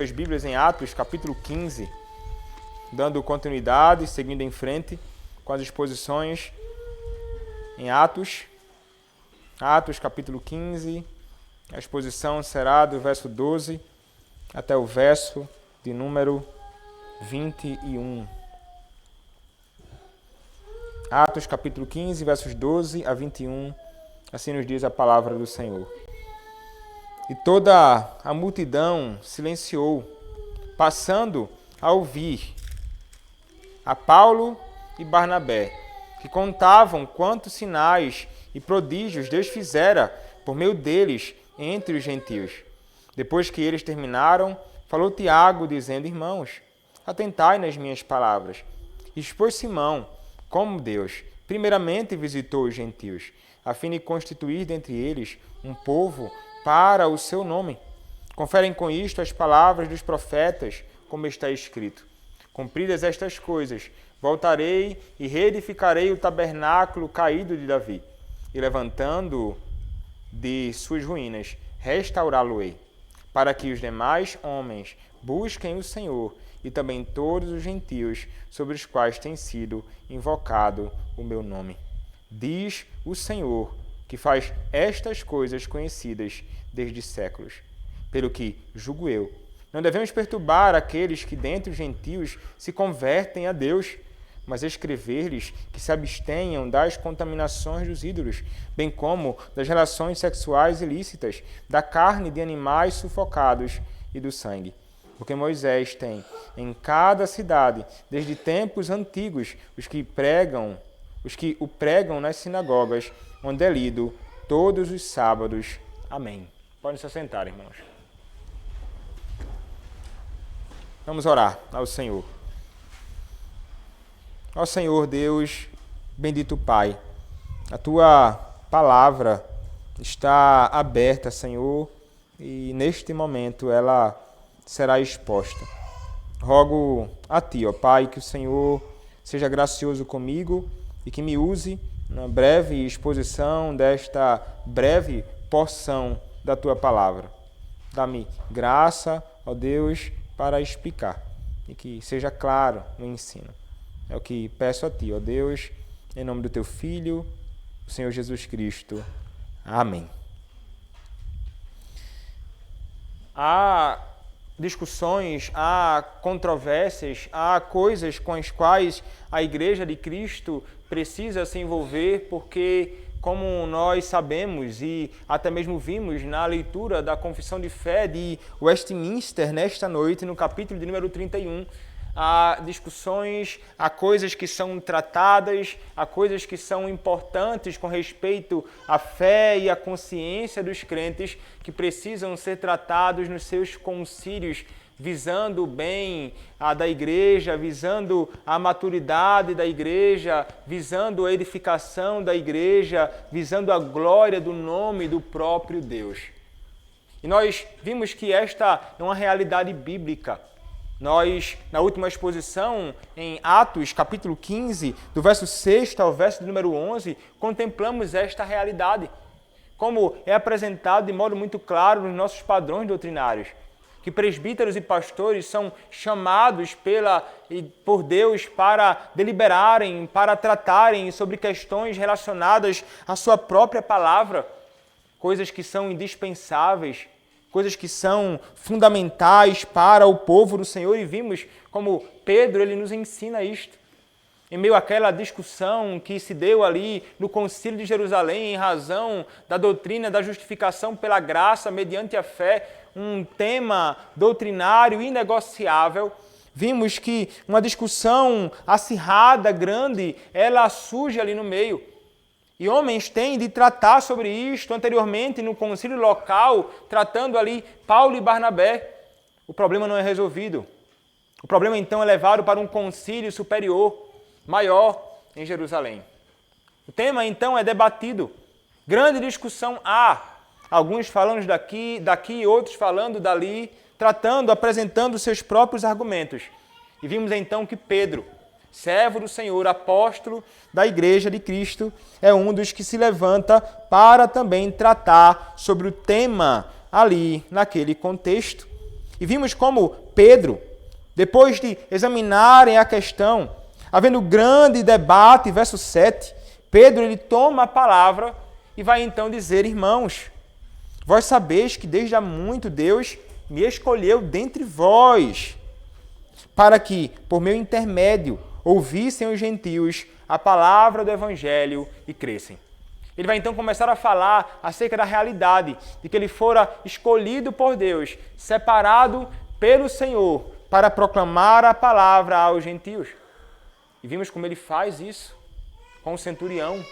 As Bíblias em Atos, capítulo 15, dando continuidade, seguindo em frente com as exposições em Atos, capítulo 15, a exposição será do verso 12 até o verso de número 21. Atos, capítulo 15, versos 12 a 21, assim nos diz a palavra do Senhor. E toda a multidão silenciou, passando a ouvir a Paulo e Barnabé, que contavam quantos sinais e prodígios Deus fizera por meio deles entre os gentios. Depois que eles terminaram, falou Tiago, dizendo: Irmãos, atentai nas minhas palavras. Expôs Simão como Deus primeiramente visitou os gentios, a fim de constituir dentre eles um povo para o seu nome. Conferem com isto as palavras dos profetas, como está escrito: Cumpridas estas coisas, voltarei e reedificarei o tabernáculo caído de Davi, e levantando-o de suas ruínas, restaurá-lo-ei, para que os demais homens busquem o Senhor e também todos os gentios sobre os quais tem sido invocado o meu nome. Diz o Senhor, que faz estas coisas conhecidas desde séculos. Pelo que, julgo eu, não devemos perturbar aqueles que dentre os gentios se convertem a Deus, mas escrever-lhes que se abstenham das contaminações dos ídolos, bem como das relações sexuais ilícitas, da carne de animais sufocados e do sangue. Porque Moisés tem em cada cidade, desde tempos antigos, os que o pregam nas sinagogas, onde é lido todos os sábados. Amém. Podem se assentar, irmãos. Vamos orar ao Senhor. Ó Senhor Deus, bendito Pai, a Tua palavra está aberta, Senhor, e neste momento ela será exposta. Rogo a Ti, ó Pai, que o Senhor seja gracioso comigo e que me use na breve exposição desta breve porção da Tua palavra. Dá-me graça, ó Deus, para explicar e que seja claro no ensino. É o que peço a Ti, ó Deus, em nome do Teu Filho, o Senhor Jesus Cristo. Amém. Há discussões, há controvérsias, há coisas com as quais a Igreja de Cristo precisa se envolver, porque, como nós sabemos e até mesmo vimos na leitura da Confissão de Fé de Westminster nesta noite, no capítulo de número 31, há discussões, há coisas que são tratadas, há coisas que são importantes com respeito à fé e à consciência dos crentes que precisam ser tratados nos seus concílios, visando o bem da igreja, visando a maturidade da igreja, visando a edificação da igreja, visando a glória do nome do próprio Deus. E nós vimos que esta é uma realidade bíblica. Nós, na última exposição, em Atos, capítulo 15, do verso 6 ao verso número 11, contemplamos esta realidade, como é apresentado de modo muito claro nos nossos padrões doutrinários, que presbíteros e pastores são chamados por Deus para deliberarem, para tratarem sobre questões relacionadas à sua própria palavra, coisas que são indispensáveis, coisas que são fundamentais para o povo do Senhor, e vimos como Pedro ele nos ensina isto. Em meio àquela discussão que se deu ali no Concílio de Jerusalém em razão da doutrina da justificação pela graça mediante a fé, um tema doutrinário inegociável, vimos que uma discussão acirrada, grande, ela surge ali no meio. E homens têm de tratar sobre isto anteriormente no concílio local, tratando ali Paulo e Barnabé. O problema não é resolvido. O problema então é levado para um concílio superior, maior, em Jerusalém. O tema então é debatido. Grande discussão há. Alguns falando daqui, outros falando dali, tratando, apresentando seus próprios argumentos. E vimos então que Pedro, servo do Senhor, apóstolo da Igreja de Cristo, é um dos que se levanta para também tratar sobre o tema ali, naquele contexto. E vimos como Pedro, depois de examinarem a questão, havendo grande debate, verso 7, Pedro ele toma a palavra e vai então dizer: irmãos, vós sabeis que desde há muito Deus me escolheu dentre vós, para que, por meu intermédio, ouvissem os gentios a palavra do Evangelho e crescem. Ele vai então começar a falar acerca da realidade de que ele fora escolhido por Deus, separado pelo Senhor, para proclamar a palavra aos gentios. E vimos como ele faz isso com o centurião.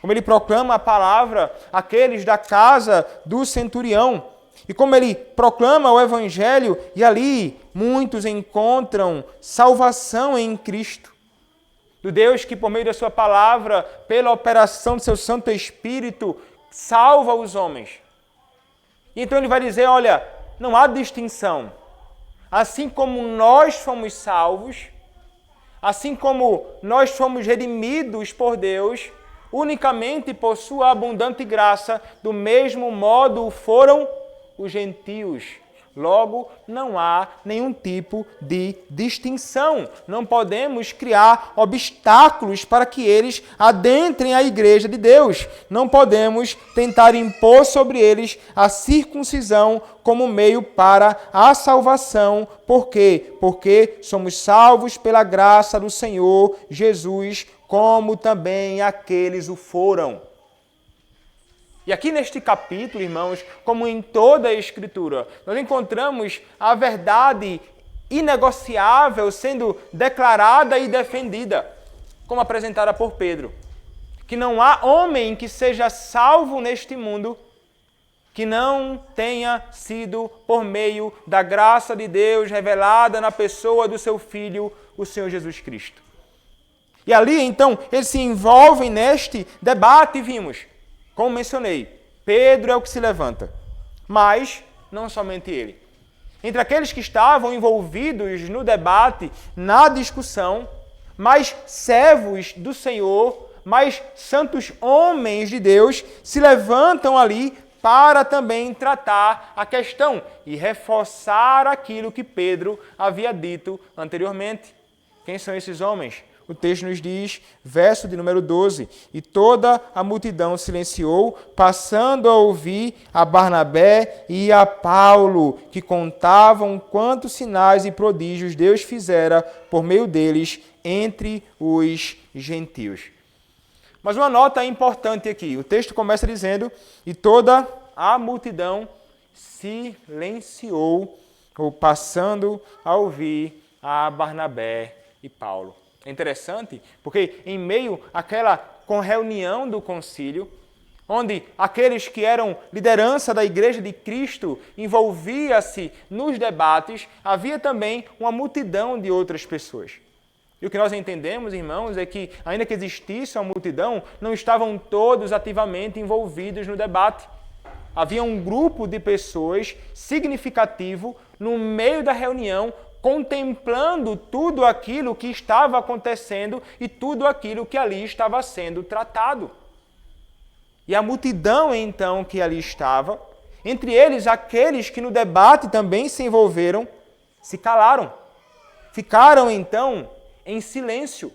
Como ele proclama a palavra àqueles da casa do centurião. E como ele proclama o Evangelho, e ali muitos encontram salvação em Cristo. Do Deus que, por meio da sua palavra, pela operação do seu Santo Espírito, salva os homens. E então ele vai dizer, olha, não há distinção. Assim como nós fomos salvos, assim como nós fomos redimidos por Deus, unicamente por sua abundante graça, do mesmo modo foram os gentios. Logo, não há nenhum tipo de distinção. Não podemos criar obstáculos para que eles adentrem a igreja de Deus. Não podemos tentar impor sobre eles a circuncisão como meio para a salvação. Por quê? Porque somos salvos pela graça do Senhor Jesus, como também aqueles o foram. E aqui neste capítulo, irmãos, como em toda a Escritura, nós encontramos a verdade inegociável sendo declarada e defendida, como apresentada por Pedro. Que não há homem que seja salvo neste mundo que não tenha sido por meio da graça de Deus revelada na pessoa do seu Filho, o Senhor Jesus Cristo. E ali, então, eles se envolvem neste debate e vimos. Como mencionei, Pedro é o que se levanta, mas não somente ele. Entre aqueles que estavam envolvidos no debate, na discussão, mais servos do Senhor, mais santos homens de Deus se levantam ali para também tratar a questão e reforçar aquilo que Pedro havia dito anteriormente. Quem são esses homens? O texto nos diz, verso de número 12, e toda a multidão silenciou, passando a ouvir a Barnabé e a Paulo, que contavam quantos sinais e prodígios Deus fizera por meio deles entre os gentios. Mas uma nota importante aqui, o texto começa dizendo, e toda a multidão silenciou, ou passando a ouvir a Barnabé e Paulo. É interessante, porque em meio àquela reunião do concílio, onde aqueles que eram liderança da Igreja de Cristo envolvia-se nos debates, havia também uma multidão de outras pessoas. E o que nós entendemos, irmãos, é que, ainda que existisse uma multidão, não estavam todos ativamente envolvidos no debate. Havia um grupo de pessoas significativo no meio da reunião, contemplando tudo aquilo que estava acontecendo e tudo aquilo que ali estava sendo tratado. E a multidão, então, que ali estava, entre eles aqueles que no debate também se envolveram, se calaram. Ficaram, então, em silêncio,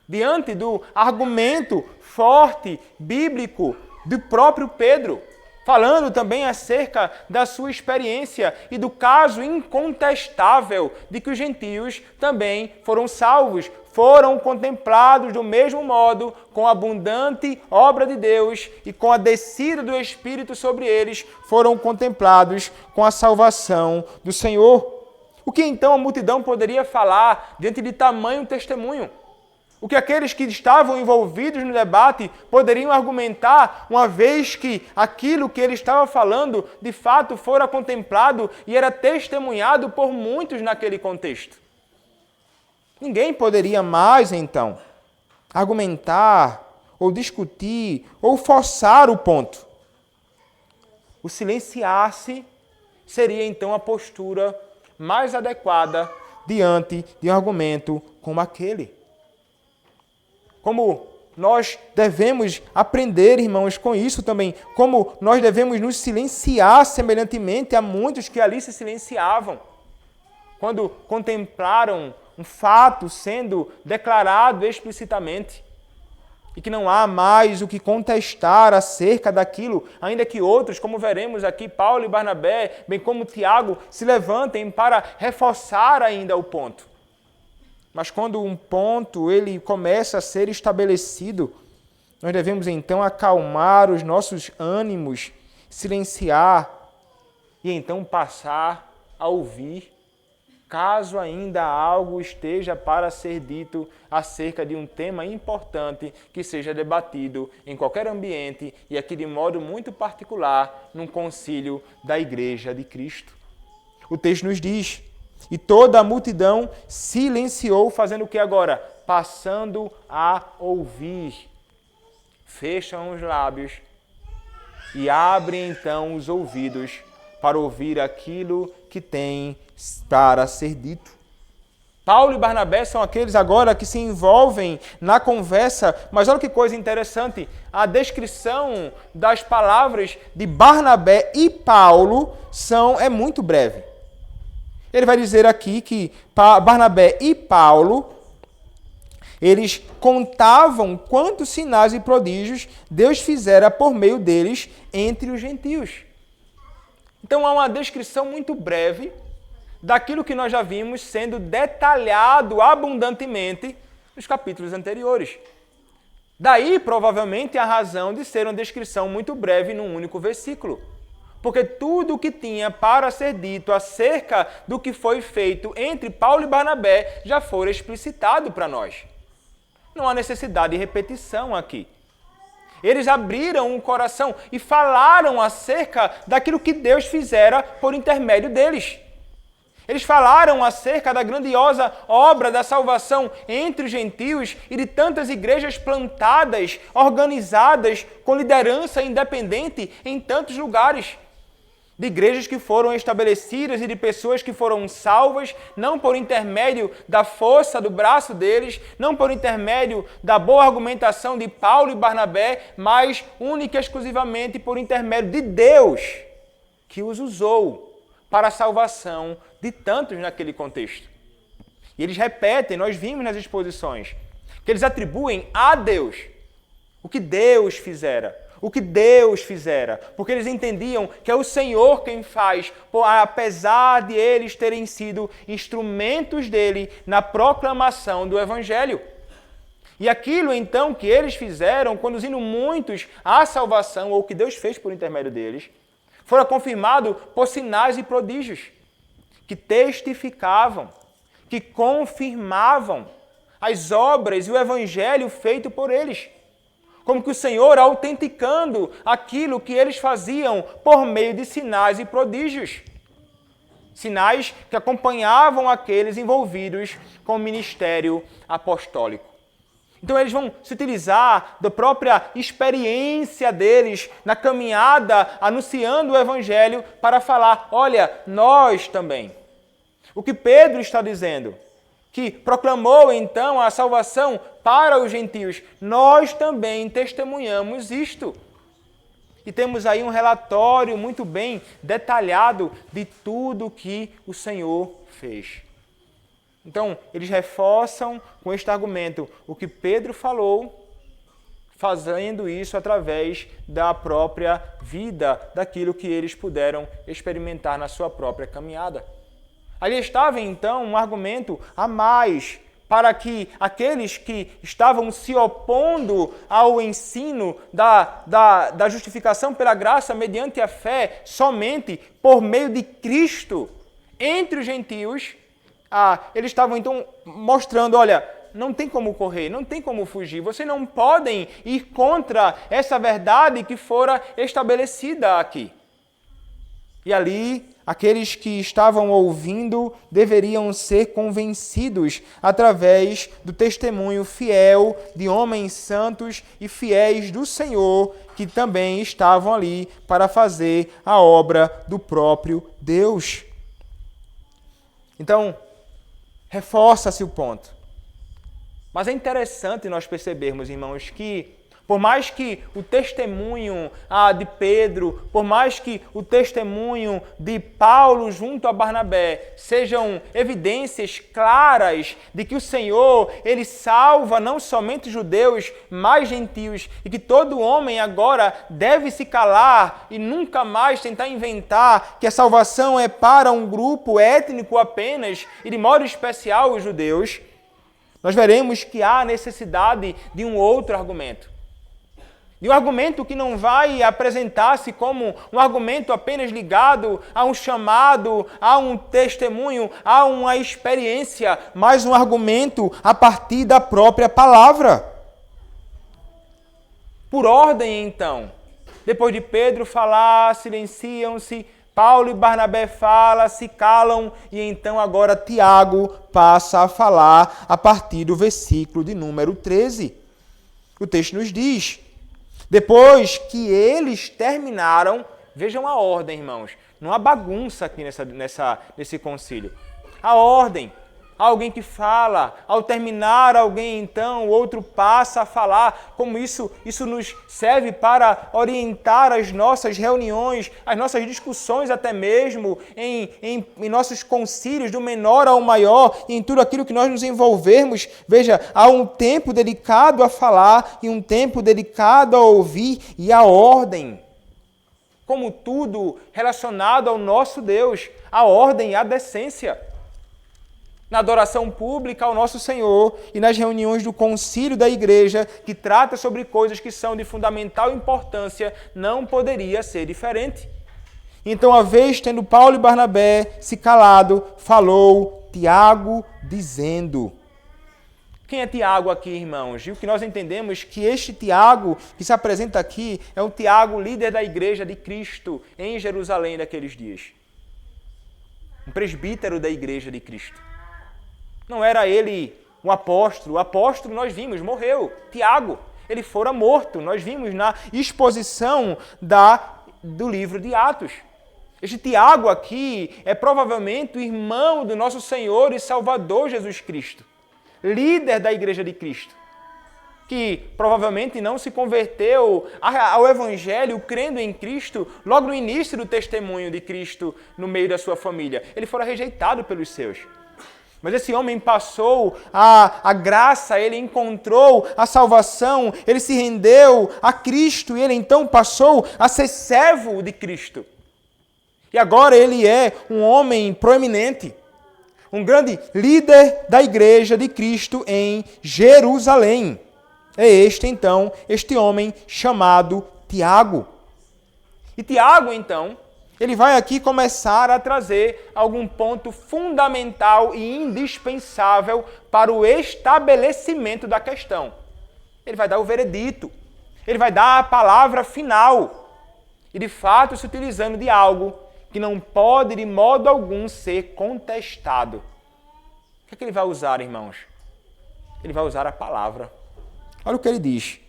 diante do argumento forte, bíblico, do próprio Pedro, falando também acerca da sua experiência e do caso incontestável de que os gentios também foram salvos, foram contemplados do mesmo modo com a abundante obra de Deus e com a descida do Espírito sobre eles, foram contemplados com a salvação do Senhor. O que então a multidão poderia falar diante de tamanho testemunho? O que aqueles que estavam envolvidos no debate poderiam argumentar, uma vez que aquilo que ele estava falando, de fato, fora contemplado e era testemunhado por muitos naquele contexto? Ninguém poderia mais, então, argumentar, ou discutir, ou forçar o ponto. O silenciar-se seria, então, a postura mais adequada diante de um argumento como aquele. Como nós devemos aprender, irmãos, com isso também, como nós devemos nos silenciar semelhantemente a muitos que ali se silenciavam, quando contemplaram um fato sendo declarado explicitamente, e que não há mais o que contestar acerca daquilo, ainda que outros, como veremos aqui, Paulo e Barnabé, bem como Tiago, se levantem para reforçar ainda o ponto. Mas quando um ponto ele começa a ser estabelecido, nós devemos então acalmar os nossos ânimos, silenciar e então passar a ouvir, caso ainda algo esteja para ser dito acerca de um tema importante que seja debatido em qualquer ambiente e aqui de modo muito particular num concílio da Igreja de Cristo. O texto nos diz: e toda a multidão silenciou, fazendo o que agora? Passando a ouvir. Fecham os lábios e abrem então os ouvidos para ouvir aquilo que tem para ser dito. Paulo e Barnabé são aqueles agora que se envolvem na conversa, mas olha que coisa interessante, a descrição das palavras de Barnabé e Paulo é muito breve. Ele vai dizer aqui que Barnabé e Paulo, eles contavam quantos sinais e prodígios Deus fizera por meio deles entre os gentios. Então há uma descrição muito breve daquilo que nós já vimos sendo detalhado abundantemente nos capítulos anteriores. Daí, provavelmente, a razão de ser uma descrição muito breve num único versículo. Porque tudo o que tinha para ser dito acerca do que foi feito entre Paulo e Barnabé já foi explicitado para nós. Não há necessidade de repetição aqui. Eles abriram o coração e falaram acerca daquilo que Deus fizera por intermédio deles. Eles falaram acerca da grandiosa obra da salvação entre os gentios e de tantas igrejas plantadas, organizadas, com liderança independente em tantos lugares. De igrejas que foram estabelecidas e de pessoas que foram salvas, não por intermédio da força do braço deles, não por intermédio da boa argumentação de Paulo e Barnabé, mas única e exclusivamente por intermédio de Deus, que os usou para a salvação de tantos naquele contexto. E eles repetem, nós vimos nas exposições, que eles atribuem a Deus o que Deus fizera. O que Deus fizera, porque eles entendiam que é o Senhor quem faz, apesar de eles terem sido instrumentos dele na proclamação do Evangelho. E aquilo então que eles fizeram, conduzindo muitos à salvação, ou que Deus fez por intermédio deles, fora confirmado por sinais e prodígios, que testificavam, que confirmavam as obras e o Evangelho feito por eles. Como que o Senhor autenticando aquilo que eles faziam por meio de sinais e prodígios. Sinais que acompanhavam aqueles envolvidos com o ministério apostólico. Então eles vão se utilizar da própria experiência deles na caminhada, anunciando o Evangelho, para falar, olha, nós também. O que Pedro está dizendo, que proclamou então a salvação para os gentios, nós também testemunhamos isto. E temos aí um relatório muito bem detalhado de tudo que o Senhor fez. Então, eles reforçam com este argumento o que Pedro falou, fazendo isso através da própria vida, daquilo que eles puderam experimentar na sua própria caminhada. Ali estava, então, um argumento a mais para que aqueles que estavam se opondo ao ensino da justificação pela graça mediante a fé somente por meio de Cristo entre os gentios, eles estavam, então, mostrando, olha, não tem como correr, não tem como fugir, vocês não podem ir contra essa verdade que fora estabelecida aqui. E ali, aqueles que estavam ouvindo deveriam ser convencidos através do testemunho fiel de homens santos e fiéis do Senhor, que também estavam ali para fazer a obra do próprio Deus. Então, reforça-se o ponto. Mas é interessante nós percebermos, irmãos, que por mais que o testemunho de Pedro, por mais que o testemunho de Paulo junto a Barnabé sejam evidências claras de que o Senhor, Ele salva não somente judeus, mas gentios, e que todo homem agora deve se calar e nunca mais tentar inventar que a salvação é para um grupo étnico apenas, e de modo especial os judeus, nós veremos que há necessidade de um outro argumento. E um argumento que não vai apresentar-se como um argumento apenas ligado a um chamado, a um testemunho, a uma experiência, mas um argumento a partir da própria palavra. Por ordem, então, depois de Pedro falar, silenciam-se, Paulo e Barnabé falam, se calam, e então agora Tiago passa a falar a partir do versículo de número 13. O texto nos diz: depois que eles terminaram, vejam a ordem, irmãos, não há bagunça aqui nesse concílio. A ordem, alguém que fala, ao terminar alguém então, o outro passa a falar, como isso nos serve para orientar as nossas reuniões, as nossas discussões até mesmo, em nossos concílios, do menor ao maior, e em tudo aquilo que nós nos envolvermos. Veja, há um tempo delicado a falar e um tempo delicado a ouvir, e a ordem, como tudo relacionado ao nosso Deus, a ordem e a decência. Na adoração pública ao nosso Senhor e nas reuniões do concílio da igreja, que trata sobre coisas que são de fundamental importância, não poderia ser diferente. Então, a vez tendo Paulo e Barnabé se calado, falou Tiago dizendo. Quem é Tiago aqui, irmãos? E o que nós entendemos que este Tiago que se apresenta aqui é um Tiago, líder da igreja de Cristo em Jerusalém daqueles dias. Um presbítero da igreja de Cristo. Não era ele o apóstolo nós vimos, morreu. Tiago, ele fora morto, nós vimos na exposição do livro de Atos. Este Tiago aqui é provavelmente o irmão do nosso Senhor e Salvador Jesus Cristo, líder da igreja de Cristo, que provavelmente não se converteu ao Evangelho crendo em Cristo logo no início do testemunho de Cristo no meio da sua família. Ele fora rejeitado pelos seus. Mas esse homem passou a graça, ele encontrou a salvação, ele se rendeu a Cristo e ele então passou a ser servo de Cristo. E agora ele é um homem proeminente, um grande líder da igreja de Cristo em Jerusalém. É este homem chamado Tiago. E Tiago, então, ele vai aqui começar a trazer algum ponto fundamental e indispensável para o estabelecimento da questão. Ele vai dar o veredito, ele vai dar a palavra final, e de fato se utilizando de algo que não pode de modo algum ser contestado. O que ele vai usar, irmãos? Ele vai usar a palavra. Olha o que ele diz.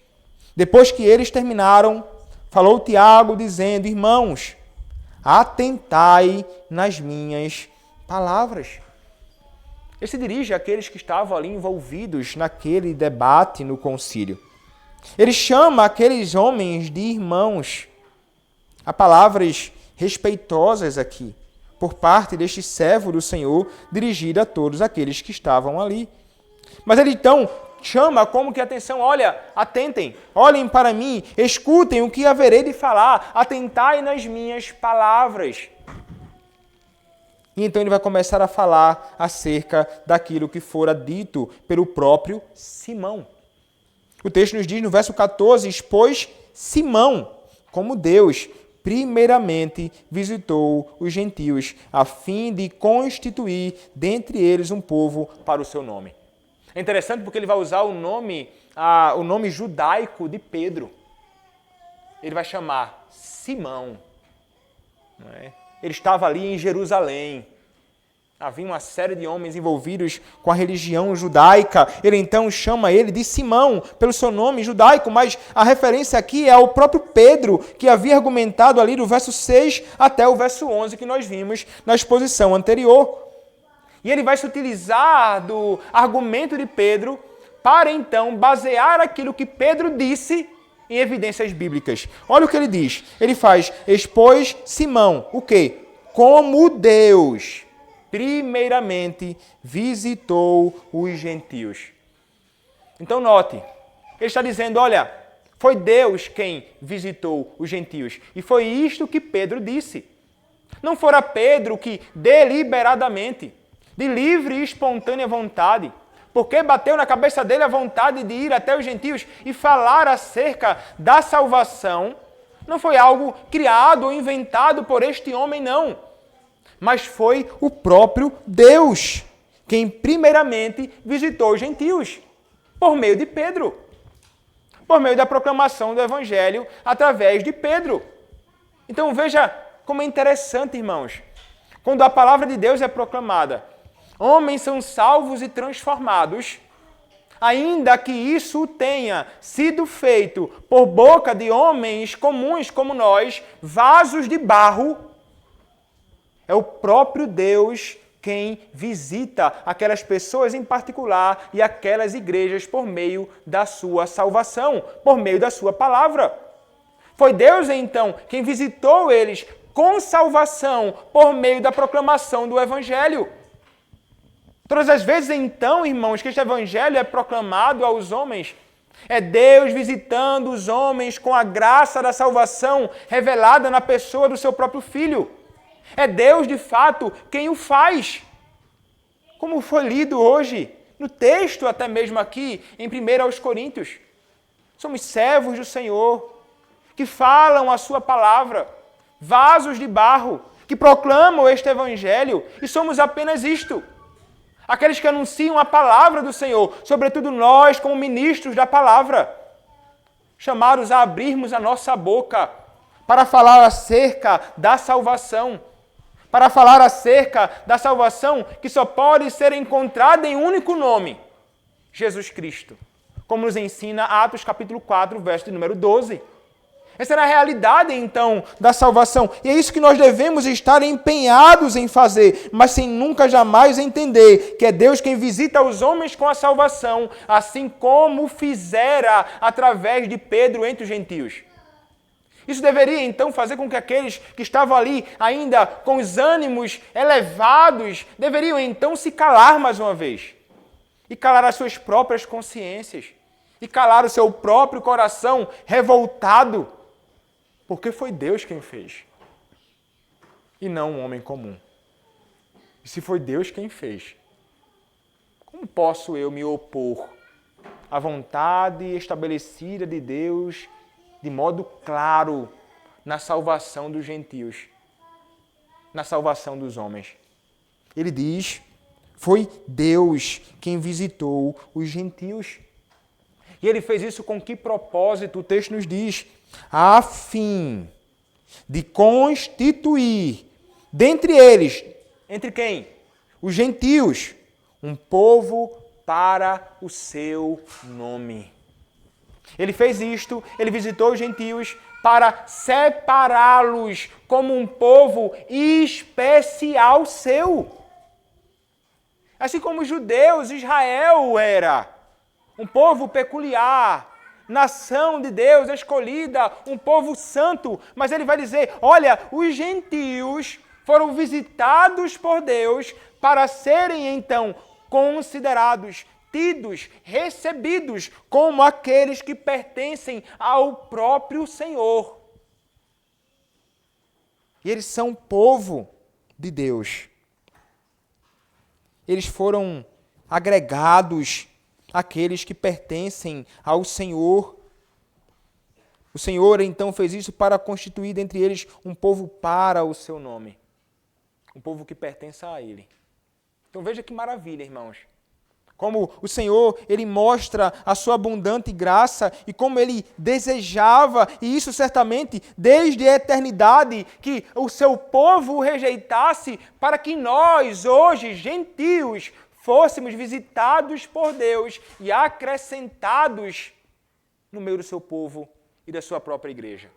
Depois que eles terminaram, falou Tiago dizendo: irmãos, atentai nas minhas palavras. Ele se dirige àqueles que estavam ali envolvidos naquele debate no concílio. Ele chama aqueles homens de irmãos. Há palavras respeitosas aqui, por parte deste servo do Senhor, dirigida a todos aqueles que estavam ali. Mas ele então chama como que atenção, olha, atentem, olhem para mim, escutem o que haverei de falar, atentai nas minhas palavras. E então ele vai começar a falar acerca daquilo que fora dito pelo próprio Simão. O texto nos diz no verso 14, expôs Simão como Deus primeiramente visitou os gentios, a fim de constituir dentre eles um povo para o seu nome. É interessante porque ele vai usar o nome judaico de Pedro. Ele vai chamar Simão. Não é? Ele estava ali em Jerusalém. Havia uma série de homens envolvidos com a religião judaica. Ele então chama ele de Simão, pelo seu nome judaico, mas a referência aqui é ao próprio Pedro, que havia argumentado ali do verso 6 até o verso 11, que nós vimos na exposição anterior. E ele vai se utilizar do argumento de Pedro para então basear aquilo que Pedro disse em evidências bíblicas. Olha o que ele diz. Ele faz, expôs Simão, o quê? Como Deus, primeiramente, visitou os gentios. Então note, ele está dizendo, olha, foi Deus quem visitou os gentios. E foi isto que Pedro disse. Não fora Pedro que deliberadamente, de livre e espontânea vontade, porque bateu na cabeça dele a vontade de ir até os gentios e falar acerca da salvação, não foi algo criado ou inventado por este homem, não. Mas foi o próprio Deus quem primeiramente visitou os gentios, por meio de Pedro, por meio da proclamação do Evangelho através de Pedro. Então veja como é interessante, irmãos, quando a palavra de Deus é proclamada, homens são salvos e transformados, ainda que isso tenha sido feito por boca de homens comuns como nós, vasos de barro, é o próprio Deus quem visita aquelas pessoas em particular e aquelas igrejas por meio da sua salvação, por meio da sua palavra. Foi Deus, então, quem visitou eles com salvação por meio da proclamação do Evangelho. Todas as vezes, então, irmãos, que este Evangelho é proclamado aos homens, é Deus visitando os homens com a graça da salvação revelada na pessoa do seu próprio Filho. É Deus, de fato, quem o faz. Como foi lido hoje, no texto até mesmo aqui, em 1 Coríntios. Somos servos do Senhor, que falam a sua palavra, vasos de barro, que proclamam este Evangelho, e somos apenas isto. Aqueles que anunciam a palavra do Senhor, sobretudo nós, como ministros da palavra, chamados a abrirmos a nossa boca para falar acerca da salvação, para falar acerca da salvação que só pode ser encontrada em um único nome, Jesus Cristo, como nos ensina Atos capítulo 4, verso de número 12. Essa era a realidade, então, da salvação. E é isso que nós devemos estar empenhados em fazer, mas sem nunca jamais entender que é Deus quem visita os homens com a salvação, assim como fizera através de Pedro entre os gentios. Isso deveria, então, fazer com que aqueles que estavam ali ainda com os ânimos elevados, deveriam, então, se calar mais uma vez. E calar as suas próprias consciências. E calar o seu próprio coração revoltado. Porque foi Deus quem fez. E não um homem comum. E se foi Deus quem fez, como posso eu me opor à vontade estabelecida de Deus de modo claro na salvação dos gentios, na salvação dos homens? Ele diz, foi Deus quem visitou os gentios. E ele fez isso com que propósito? O texto nos diz, a fim de constituir dentre eles, entre quem? Os gentios, um povo para o seu nome. Ele fez isto, ele visitou os gentios para separá-los como um povo especial seu. Assim como os judeus, Israel era um povo peculiar, nação de Deus, escolhida, um povo santo. Mas ele vai dizer, olha, os gentios foram visitados por Deus para serem então considerados, tidos, recebidos como aqueles que pertencem ao próprio Senhor. E eles são povo de Deus. Eles foram agregados àqueles que pertencem ao Senhor. O Senhor então fez isso para constituir dentre eles um povo para o seu nome. Um povo que pertence a Ele. Então veja que maravilha, irmãos. Como o Senhor, Ele mostra a sua abundante graça e como Ele desejava, e isso certamente desde a eternidade, que o seu povo o rejeitasse para que nós, hoje, gentios, fôssemos visitados por Deus e acrescentados no meio do seu povo e da sua própria igreja.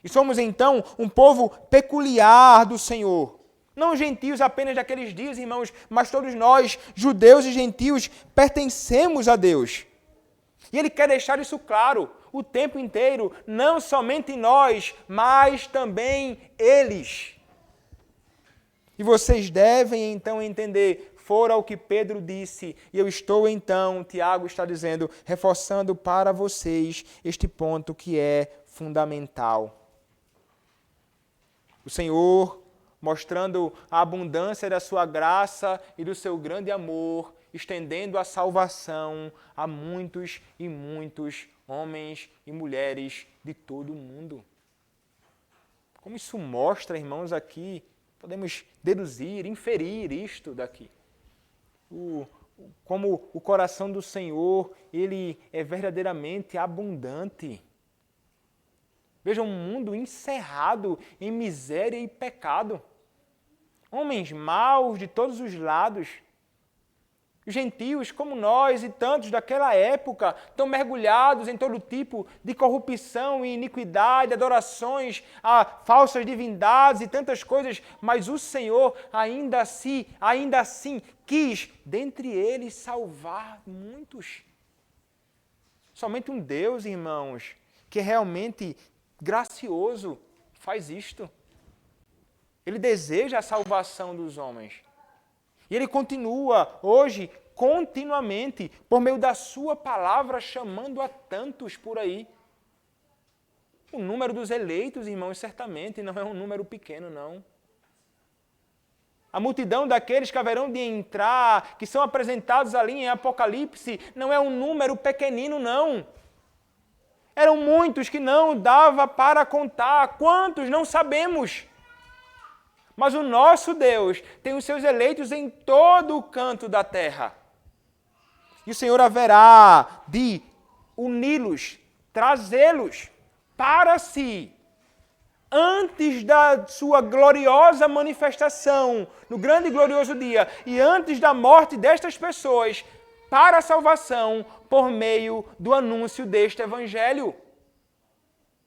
E somos então um povo peculiar do Senhor, Não os gentios apenas daqueles dias, irmãos, mas todos nós, judeus e gentios, pertencemos a Deus. E Ele quer deixar isso claro o tempo inteiro, não somente nós, mas também eles. E vocês devem então entender, fora o que Pedro disse, e eu estou então, Tiago está dizendo, reforçando para vocês este ponto que é fundamental. O Senhor, mostrando a abundância da sua graça e do seu grande amor, estendendo a salvação a muitos e muitos homens e mulheres de todo o mundo. Como isso mostra, irmãos, aqui, podemos deduzir, inferir isto daqui. Como o coração do Senhor, ele é verdadeiramente abundante. Veja, um mundo encerrado em miséria e pecado. Homens maus de todos os lados. Gentios como nós e tantos daquela época estão mergulhados em todo tipo de corrupção e iniquidade, adorações a falsas divindades e tantas coisas, mas o Senhor ainda assim quis dentre eles salvar muitos. Somente um Deus, irmãos, que é realmente gracioso faz isto. Ele deseja a salvação dos homens. E Ele continua hoje, continuamente, por meio da sua palavra, chamando a tantos por aí. O número dos eleitos, irmãos, certamente não é um número pequeno, não. A multidão daqueles que haverão de entrar, que são apresentados ali em Apocalipse, não é um número pequenino, não. Eram muitos que não dava para contar. Quantos? Não sabemos. Mas o nosso Deus tem os seus eleitos em todo o canto da terra. E o Senhor haverá de uni-los, trazê-los para si, antes da sua gloriosa manifestação, no grande e glorioso dia, e antes da morte destas pessoas, para a salvação, por meio do anúncio deste Evangelho,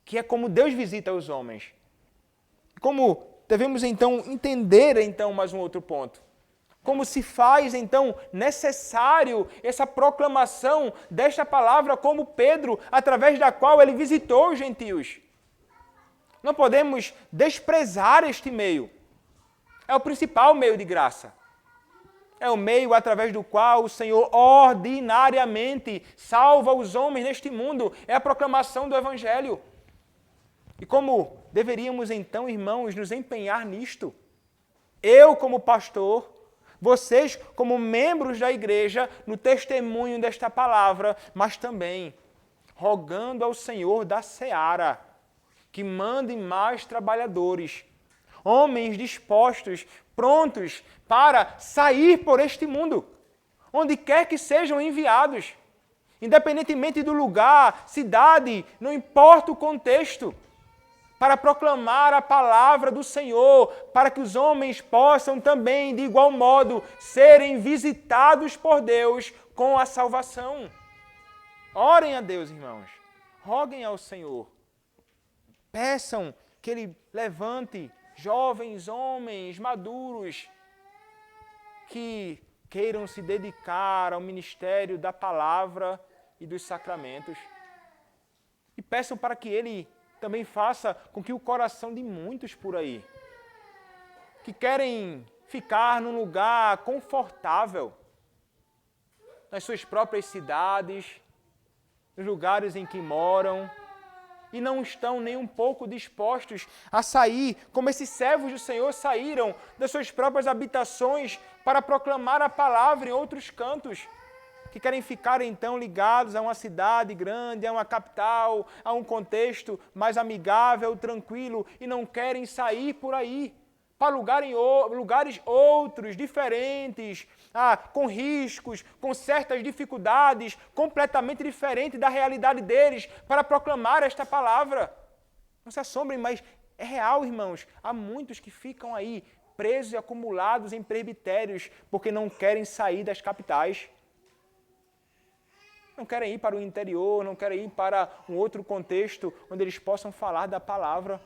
que é como Deus visita os homens. Como devemos, então, entender, mais um outro ponto. Como se faz, então, necessário essa proclamação desta palavra como Pedro, através da qual ele visitou os gentios. Não podemos desprezar este meio. É o principal meio de graça. É o meio através do qual o Senhor ordinariamente salva os homens neste mundo. É a proclamação do Evangelho. E como deveríamos então, irmãos, nos empenhar nisto? Eu como pastor, vocês como membros da igreja, no testemunho desta palavra, mas também rogando ao Senhor da seara que mande mais trabalhadores, homens dispostos, prontos para sair por este mundo, onde quer que sejam enviados, independentemente do lugar, cidade, não importa o contexto, para proclamar a palavra do Senhor, para que os homens possam também, de igual modo, serem visitados por Deus com a salvação. Orem a Deus, irmãos. Roguem ao Senhor. Peçam que Ele levante jovens homens maduros que queiram se dedicar ao ministério da palavra e dos sacramentos. E peçam para que Ele também faça com que o coração de muitos por aí, que querem ficar num lugar confortável, nas suas próprias cidades, nos lugares em que moram, e não estão nem um pouco dispostos a sair, como esses servos do Senhor saíram das suas próprias habitações para proclamar a palavra em outros cantos, que querem ficar então ligados a uma cidade grande, a uma capital, a um contexto mais amigável, tranquilo, e não querem sair por aí para lugares outros, diferentes, com riscos, com certas dificuldades, completamente diferentes da realidade deles, para proclamar esta palavra. Não se assombrem, mas é real, irmãos. Há muitos que ficam aí presos e acumulados em presbitérios porque não querem sair das capitais. Não querem ir para o interior, não querem ir para um outro contexto onde eles possam falar da palavra.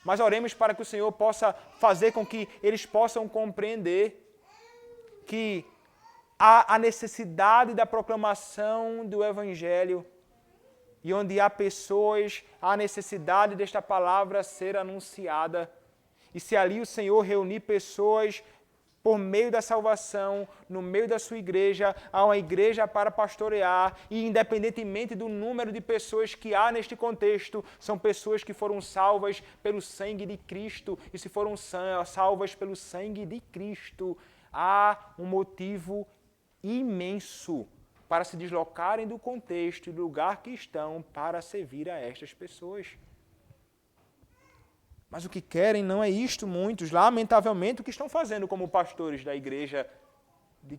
Mas oremos para que o Senhor possa fazer com que eles possam compreender que há a necessidade da proclamação do Evangelho e onde há pessoas, há a necessidade desta palavra ser anunciada. E se ali o Senhor reunir pessoas por meio da salvação, no meio da sua igreja, há uma igreja para pastorear, e independentemente do número de pessoas que há neste contexto, são pessoas que foram salvas pelo sangue de Cristo, e se foram salvas pelo sangue de Cristo, há um motivo imenso para se deslocarem do contexto e do lugar que estão para servir a estas pessoas. Mas o que querem não é isto, muitos, lamentavelmente, o que estão fazendo como pastores da igreja de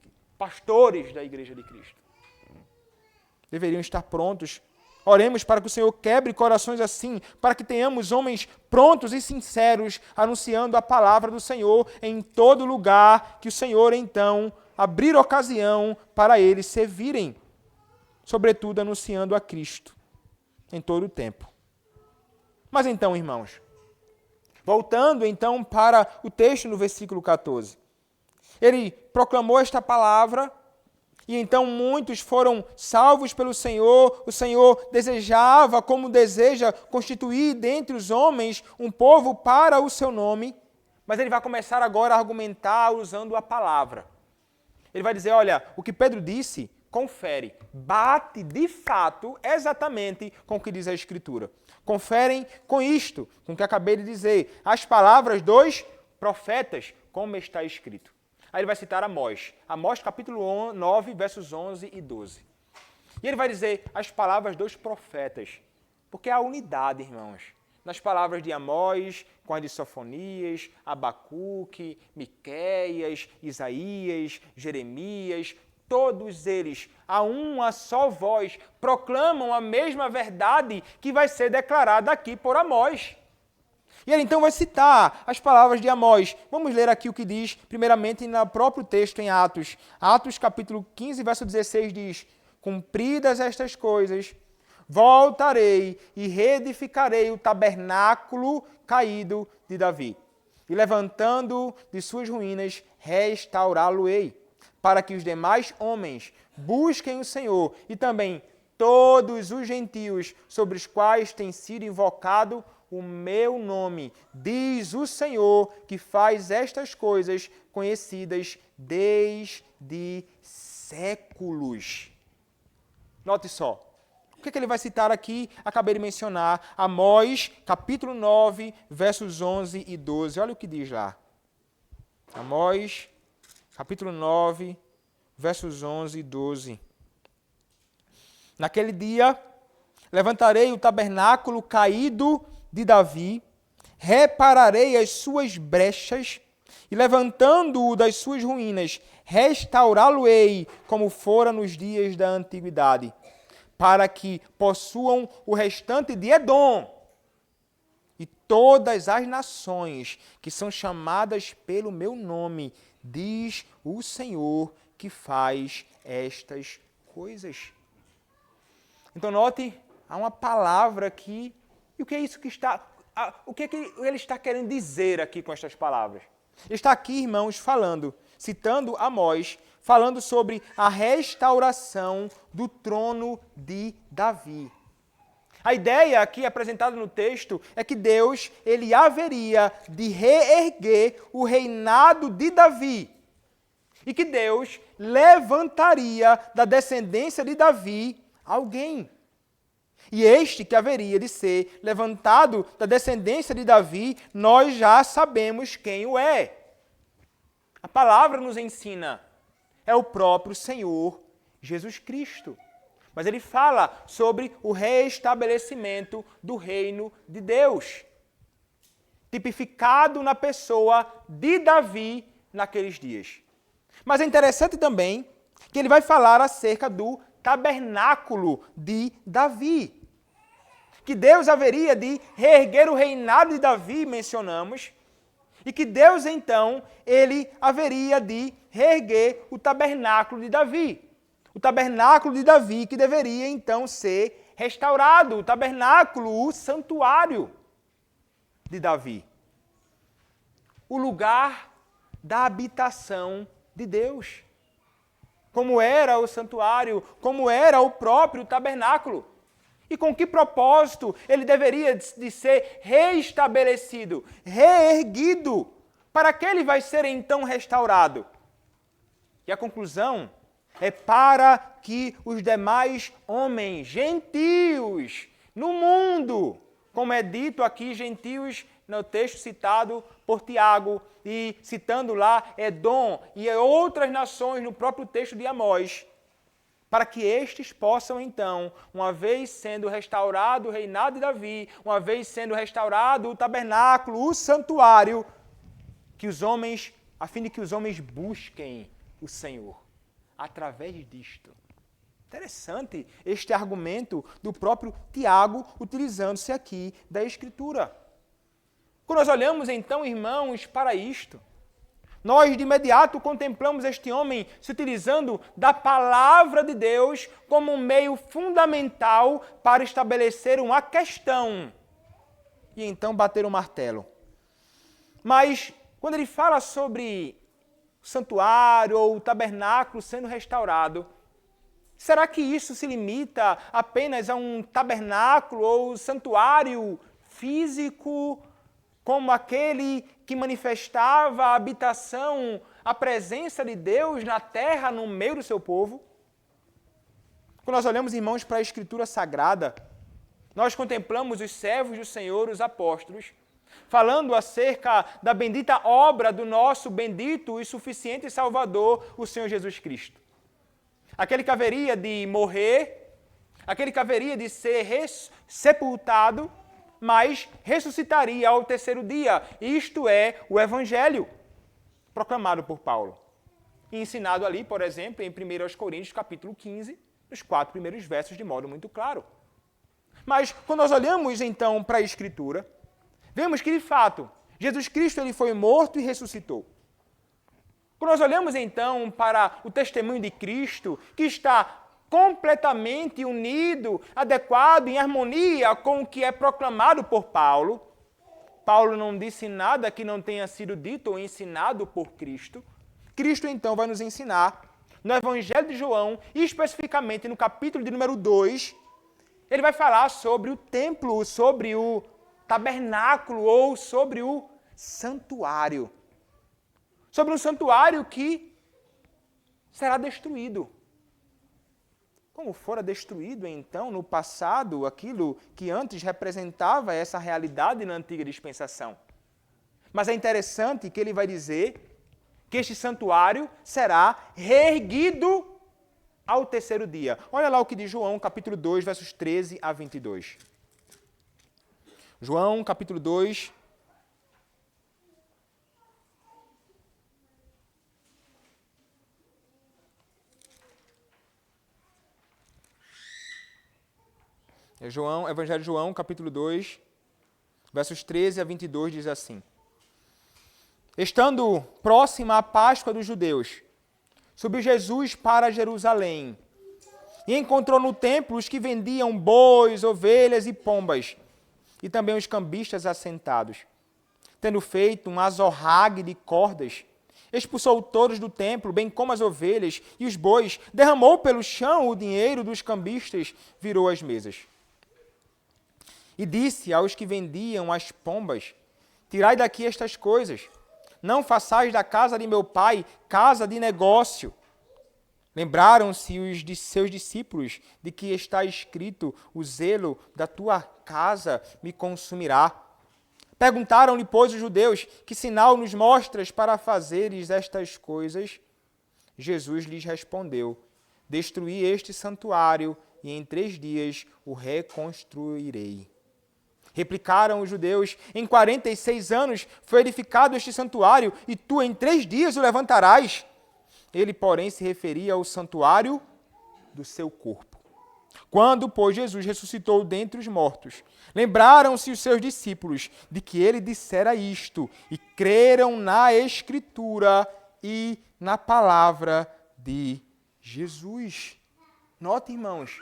Cristo. Deveriam estar prontos. Oremos para que o Senhor quebre corações assim, para que tenhamos homens prontos e sinceros, anunciando a palavra do Senhor em todo lugar, que o Senhor, então, abrir ocasião para eles servirem, sobretudo anunciando a Cristo em todo o tempo. Mas então, irmãos, voltando então para o texto no versículo 14. Ele proclamou esta palavra e então muitos foram salvos pelo Senhor. O Senhor desejava, como deseja, constituir dentre os homens um povo para o seu nome. Mas ele vai começar agora a argumentar usando a palavra. Ele vai dizer, olha, o que Pedro disse, confere, bate de fato exatamente com o que diz a Escritura. Conferem com isto, com o que acabei de dizer, as palavras dos profetas, como está escrito. Aí ele vai citar Amós, capítulo 9, versos 11 e 12. E ele vai dizer as palavras dos profetas, porque há unidade, irmãos, nas palavras de Amós, com as de Sofonias, Abacuque, Miqueias, Isaías, Jeremias, todos eles, a uma só voz, proclamam a mesma verdade que vai ser declarada aqui por Amós. E ele então vai citar as palavras de Amós. Vamos ler aqui o que diz, primeiramente, no próprio texto em Atos. Atos, capítulo 15, verso 16, diz: cumpridas estas coisas, voltarei e reedificarei o tabernáculo caído de Davi. E levantando de suas ruínas, restaurá-lo-ei, para que os demais homens busquem o Senhor e também todos os gentios sobre os quais tem sido invocado o meu nome, diz o Senhor, que faz estas coisas conhecidas desde séculos. Note só. O que ele vai citar aqui? Acabei de mencionar Amós, capítulo 9, versos 11 e 12. Olha o que diz lá. Amós, capítulo 9, versos 11 e 12. Naquele dia, levantarei o tabernáculo caído de Davi, repararei as suas brechas e, levantando-o das suas ruínas, restaurá-lo-ei como fora nos dias da antiguidade, para que possuam o restante de Edom e todas as nações que são chamadas pelo meu nome, diz o Senhor que faz estas coisas. Então note, há uma palavra aqui. E o que é isso que está... O que é que ele está querendo dizer aqui com estas palavras? Ele está aqui, irmãos, falando, citando Amós, falando sobre a restauração do trono de Davi. A ideia aqui apresentada no texto é que Deus, ele haveria de reerguer o reinado de Davi. E que Deus levantaria da descendência de Davi alguém. E este que haveria de ser levantado da descendência de Davi, nós já sabemos quem o é. A palavra nos ensina, é o próprio Senhor Jesus Cristo. Mas ele fala sobre o reestabelecimento do reino de Deus, tipificado na pessoa de Davi naqueles dias. Mas é interessante também que ele vai falar acerca do tabernáculo de Davi. Que Deus haveria de reerguer o reinado de Davi, mencionamos, e que Deus, então, ele haveria de reerguer o tabernáculo de Davi. O tabernáculo de Davi que deveria, então, ser restaurado, o tabernáculo, o santuário. de Davi. O lugar da habitação de Deus. Como era o santuário, como era o próprio tabernáculo. E com que propósito ele deveria de ser reestabelecido, reerguido, para que ele vai ser então restaurado. E a conclusão é para que os demais homens, gentios, no mundo, como é dito aqui, gentios, no texto citado por Tiago, e citando lá Edom e outras nações no próprio texto de Amós, para que estes possam então, uma vez sendo restaurado o reinado de Davi, uma vez sendo restaurado o tabernáculo, o santuário, que os homens, a fim de que os homens busquem o Senhor, através disto. Interessante este argumento do próprio Tiago, utilizando-se aqui da Escritura. Quando nós olhamos então, irmãos, para isto, nós de imediato contemplamos este homem se utilizando da palavra de Deus como um meio fundamental para estabelecer uma questão e então bater o martelo. Mas quando ele fala sobre o santuário ou o tabernáculo sendo restaurado, será que isso se limita apenas a um tabernáculo ou santuário físico, como aquele que manifestava a habitação, a presença de Deus na terra, no meio do seu povo? Quando nós olhamos, irmãos, para a Escritura Sagrada, nós contemplamos os servos do Senhor, os apóstolos, falando acerca da bendita obra do nosso bendito e suficiente Salvador, o Senhor Jesus Cristo. Aquele que haveria de morrer, aquele que haveria de ser sepultado, mas ressuscitaria ao terceiro dia. Isto é o Evangelho, proclamado por Paulo. E ensinado ali, por exemplo, em 1 Coríntios, capítulo 15, nos 4 primeiros versos, de modo muito claro. Mas, quando nós olhamos, então, para a Escritura, vemos que, de fato, Jesus Cristo ele foi morto e ressuscitou. Quando nós olhamos, então, para o testemunho de Cristo, que está completamente unido, adequado, em harmonia com o que é proclamado por Paulo. Paulo não disse nada que não tenha sido dito ou ensinado por Cristo. Cristo, então, vai nos ensinar, no Evangelho de João, e especificamente no capítulo de número 2, ele vai falar sobre o templo, sobre o tabernáculo ou sobre o santuário. Sobre um santuário que será destruído. Como fora destruído, então, no passado, aquilo que antes representava essa realidade na antiga dispensação. Mas é interessante que ele vai dizer que este santuário será reerguido ao terceiro dia. Olha lá o que diz João, capítulo 2, versos 13 a 22. João, capítulo 2, Evangelho de João, capítulo 2, versos 13 a 22, diz assim: Estando próxima a Páscoa dos judeus, subiu Jesus para Jerusalém e encontrou no templo os que vendiam bois, ovelhas e pombas, e também os cambistas assentados. Tendo feito um azorrague de cordas, expulsou todos do templo, bem como as ovelhas e os bois, derramou pelo chão o dinheiro dos cambistas, virou as mesas. E disse aos que vendiam as pombas: Tirai daqui estas coisas, não façais da casa de meu pai casa de negócio. Lembraram-se os de seus discípulos de que está escrito: O zelo da tua casa me consumirá. Perguntaram-lhe, pois, os judeus: Que sinal nos mostras para fazeres estas coisas? Jesus lhes respondeu: Destruí este santuário e em 3 dias o reconstruirei. Replicaram os judeus: Em 46 anos foi edificado este santuário, e tu em 3 dias o levantarás. Ele, porém, se referia ao santuário do seu corpo. Quando, pois, Jesus ressuscitou dentre os mortos, lembraram-se os seus discípulos de que ele dissera isto, e creram na Escritura e na palavra de Jesus. Note, irmãos,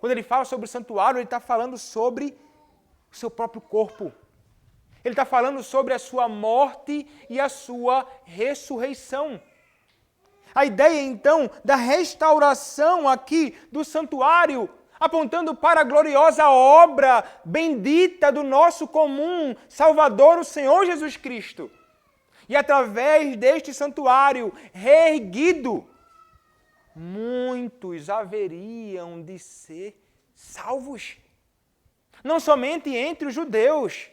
quando ele fala sobre o santuário, ele está falando sobre o seu próprio corpo. Ele está falando sobre a sua morte e a sua ressurreição. A ideia, então, da restauração aqui do santuário, apontando para a gloriosa obra bendita do nosso comum Salvador, o Senhor Jesus Cristo. E através deste santuário reerguido, muitos haveriam de ser salvos. Não somente entre os judeus,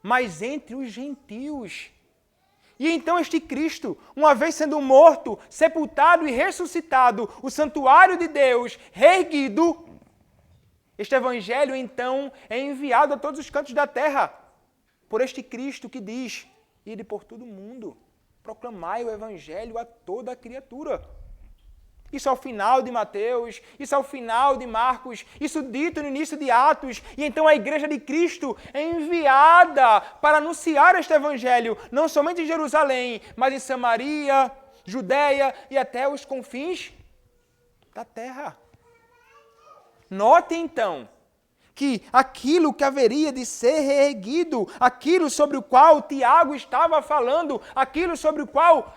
mas entre os gentios. E então este Cristo, uma vez sendo morto, sepultado e ressuscitado, o santuário de Deus reerguido, este evangelho então é enviado a todos os cantos da terra por este Cristo que diz: ide por todo o mundo, proclamai o evangelho a toda a criatura. Isso ao final de Mateus, isso ao final de Marcos, isso dito no início de Atos. E então a igreja de Cristo é enviada para anunciar este evangelho, não somente em Jerusalém, mas em Samaria, Judeia e até os confins da terra. Note então que aquilo que haveria de ser reerguido, aquilo sobre o qual Tiago estava falando, aquilo sobre o qual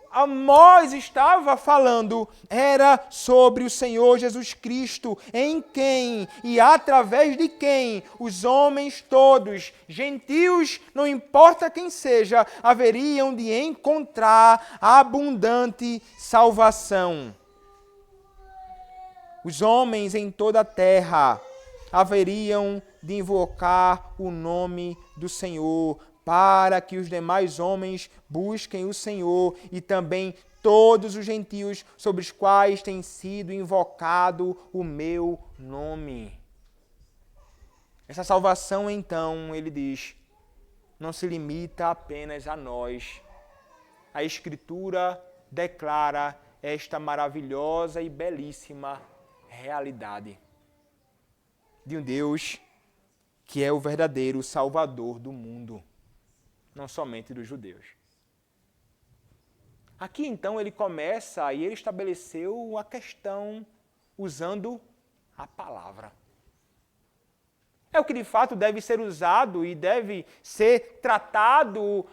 Amós estava falando, era sobre o Senhor Jesus Cristo, em quem e através de quem os homens todos, gentios, não importa quem seja, haveriam de encontrar abundante salvação. Os homens em toda a terra haveriam de invocar o nome do Senhor, para que os demais homens busquem o Senhor e também todos os gentios sobre os quais tem sido invocado o meu nome. Essa salvação, então, ele diz, não se limita apenas a nós. A Escritura declara esta maravilhosa e belíssima realidade de um Deus que é o verdadeiro Salvador do mundo, não somente dos judeus. Aqui então ele começa e ele estabeleceu a questão usando a palavra. É o que de fato deve ser usado e deve ser tratado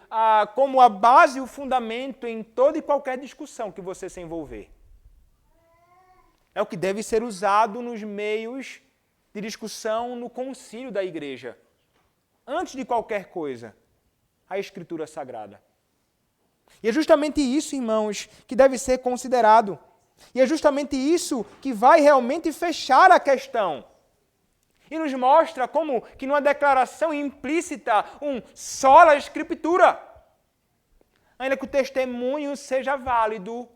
como a base e o fundamento em toda e qualquer discussão que você se envolver. É o que deve ser usado nos meios de discussão no concílio da igreja. Antes de qualquer coisa, a Escritura Sagrada. E é justamente isso, irmãos, que deve ser considerado. E é justamente isso que vai realmente fechar a questão. E nos mostra como que numa declaração implícita, sola Escritura, ainda que o testemunho seja válido,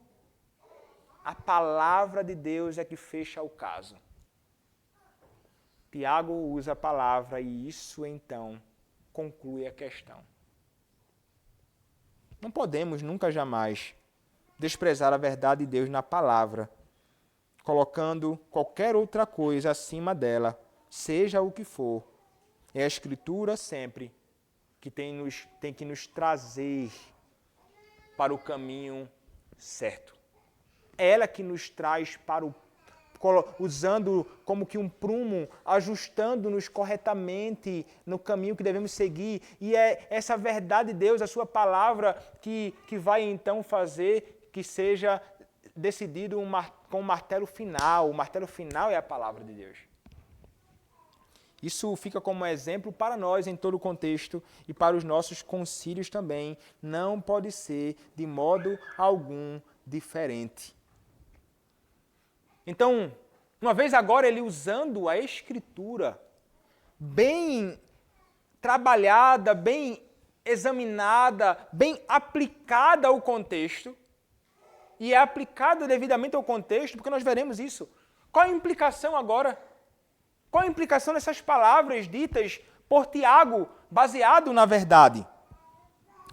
a palavra de Deus é que fecha o caso. Tiago usa a palavra e isso, então, conclui a questão. Não podemos nunca jamais desprezar a verdade de Deus na palavra, colocando qualquer outra coisa acima dela, seja o que for. É a Escritura sempre que tem que nos trazer para o caminho certo. É ela que nos traz para usando como que um prumo, ajustando-nos corretamente no caminho que devemos seguir. E é essa verdade de Deus, a sua palavra, que vai então fazer que seja decidido com o martelo final. O martelo final é a palavra de Deus. Isso fica como exemplo para nós em todo o contexto e para os nossos concílios também. Não pode ser de modo algum diferente. Então, uma vez agora ele usando a Escritura, bem trabalhada, bem examinada, bem aplicada ao contexto, e é aplicada devidamente ao contexto, porque nós veremos isso. Qual a implicação agora? Qual a implicação dessas palavras ditas por Tiago, baseado na verdade?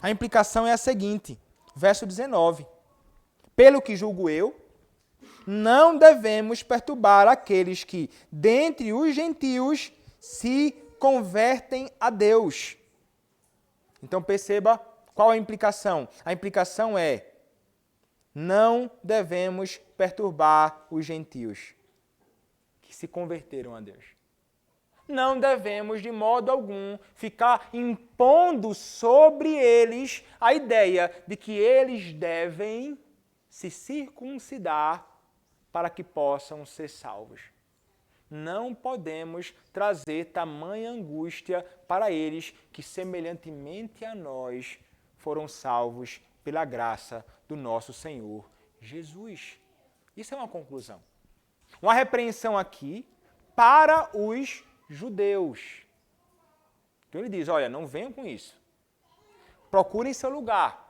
A implicação é a seguinte, verso 19. Pelo que julgo eu, não devemos perturbar aqueles que, dentre os gentios, se convertem a Deus. Então perceba qual a implicação. A implicação é, não devemos perturbar os gentios que se converteram a Deus. não devemos de modo algum ficar impondo sobre eles a ideia de que eles devem se circuncidar para que possam ser salvos. Não podemos trazer tamanha angústia para eles que, semelhantemente a nós, foram salvos pela graça do nosso Senhor Jesus. Isso é uma conclusão. Uma repreensão aqui para os judeus. Então ele diz, olha, não venham com isso. Procurem seu lugar.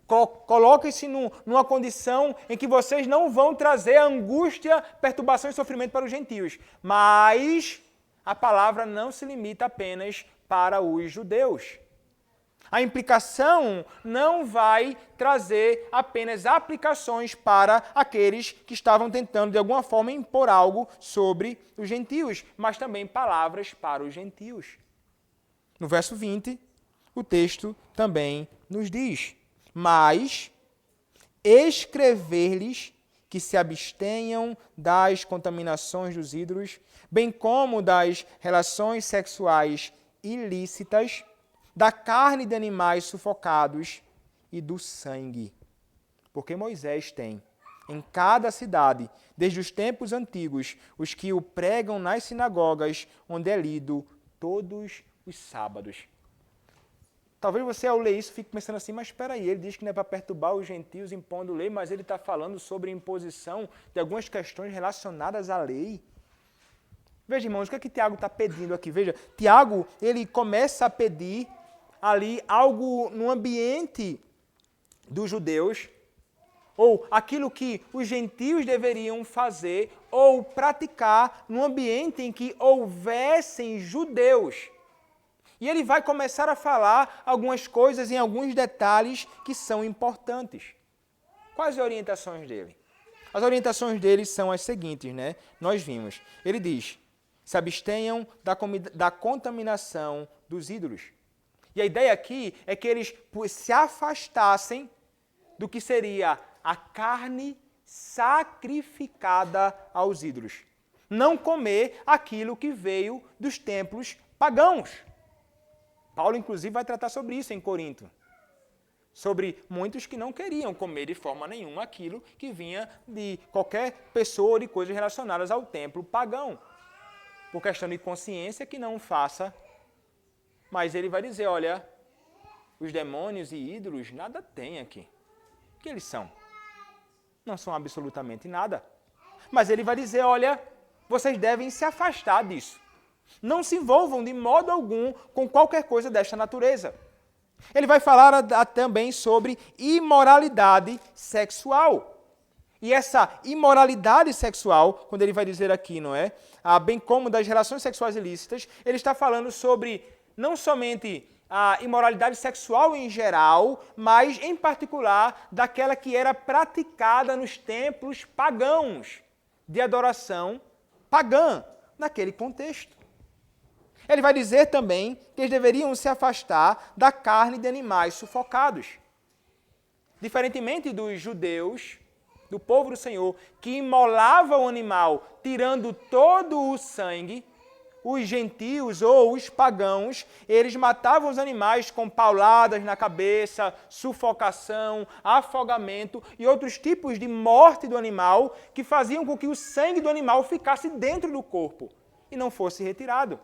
Coloquem-se numa condição em que vocês não vão trazer angústia, perturbação e sofrimento para os gentios. Mas a palavra não se limita apenas para os judeus. A implicação não vai trazer apenas aplicações para aqueles que estavam tentando, de alguma forma, impor algo sobre os gentios, mas também palavras para os gentios. No verso 20, o texto também nos diz: mas escrever-lhes que se abstenham das contaminações dos ídolos, bem como das relações sexuais ilícitas, da carne de animais sufocados e do sangue. Porque Moisés tem, em cada cidade, desde os tempos antigos, os que o pregam nas sinagogas, onde é lido todos os sábados. Talvez você, ao ler isso, fique pensando assim, mas espera aí, ele diz que não é para perturbar os gentios impondo lei, mas ele está falando sobre imposição de algumas questões relacionadas à lei. Veja, irmãos, o que é que Tiago está pedindo aqui? Veja, Tiago, ele começa a pedir ali algo no ambiente dos judeus, ou aquilo que os gentios deveriam fazer ou praticar no ambiente em que houvessem judeus. E ele vai começar a falar algumas coisas em alguns detalhes que são importantes. Quais as orientações dele? As orientações dele são as seguintes, né? Nós vimos. Ele diz, se abstenham da contaminação dos ídolos. E a ideia aqui é que eles se afastassem do que seria a carne sacrificada aos ídolos. Não comer aquilo que veio dos templos pagãos. Paulo, inclusive, vai tratar sobre isso em Corinto. Sobre muitos que não queriam comer de forma nenhuma aquilo que vinha de qualquer pessoa ou de coisas relacionadas ao templo pagão. Por questão de consciência que não faça. Mas ele vai dizer, olha, os demônios e ídolos nada têm aqui. O que eles são? Não são absolutamente nada. Mas ele vai dizer, olha, vocês devem se afastar disso. Não se envolvam de modo algum com qualquer coisa desta natureza. Ele vai falar também sobre imoralidade sexual. E essa imoralidade sexual, quando ele vai dizer aqui, não é? Bem como das relações sexuais ilícitas, ele está falando sobre não somente a imoralidade sexual em geral, mas em particular daquela que era praticada nos templos pagãos, de adoração pagã, naquele contexto. Ele vai dizer também que eles deveriam se afastar da carne de animais sufocados. Diferentemente dos judeus, do povo do Senhor, que imolava o animal tirando todo o sangue, os gentios ou os pagãos, eles matavam os animais com pauladas na cabeça, sufocação, afogamento e outros tipos de morte do animal que faziam com que o sangue do animal ficasse dentro do corpo e não fosse retirado.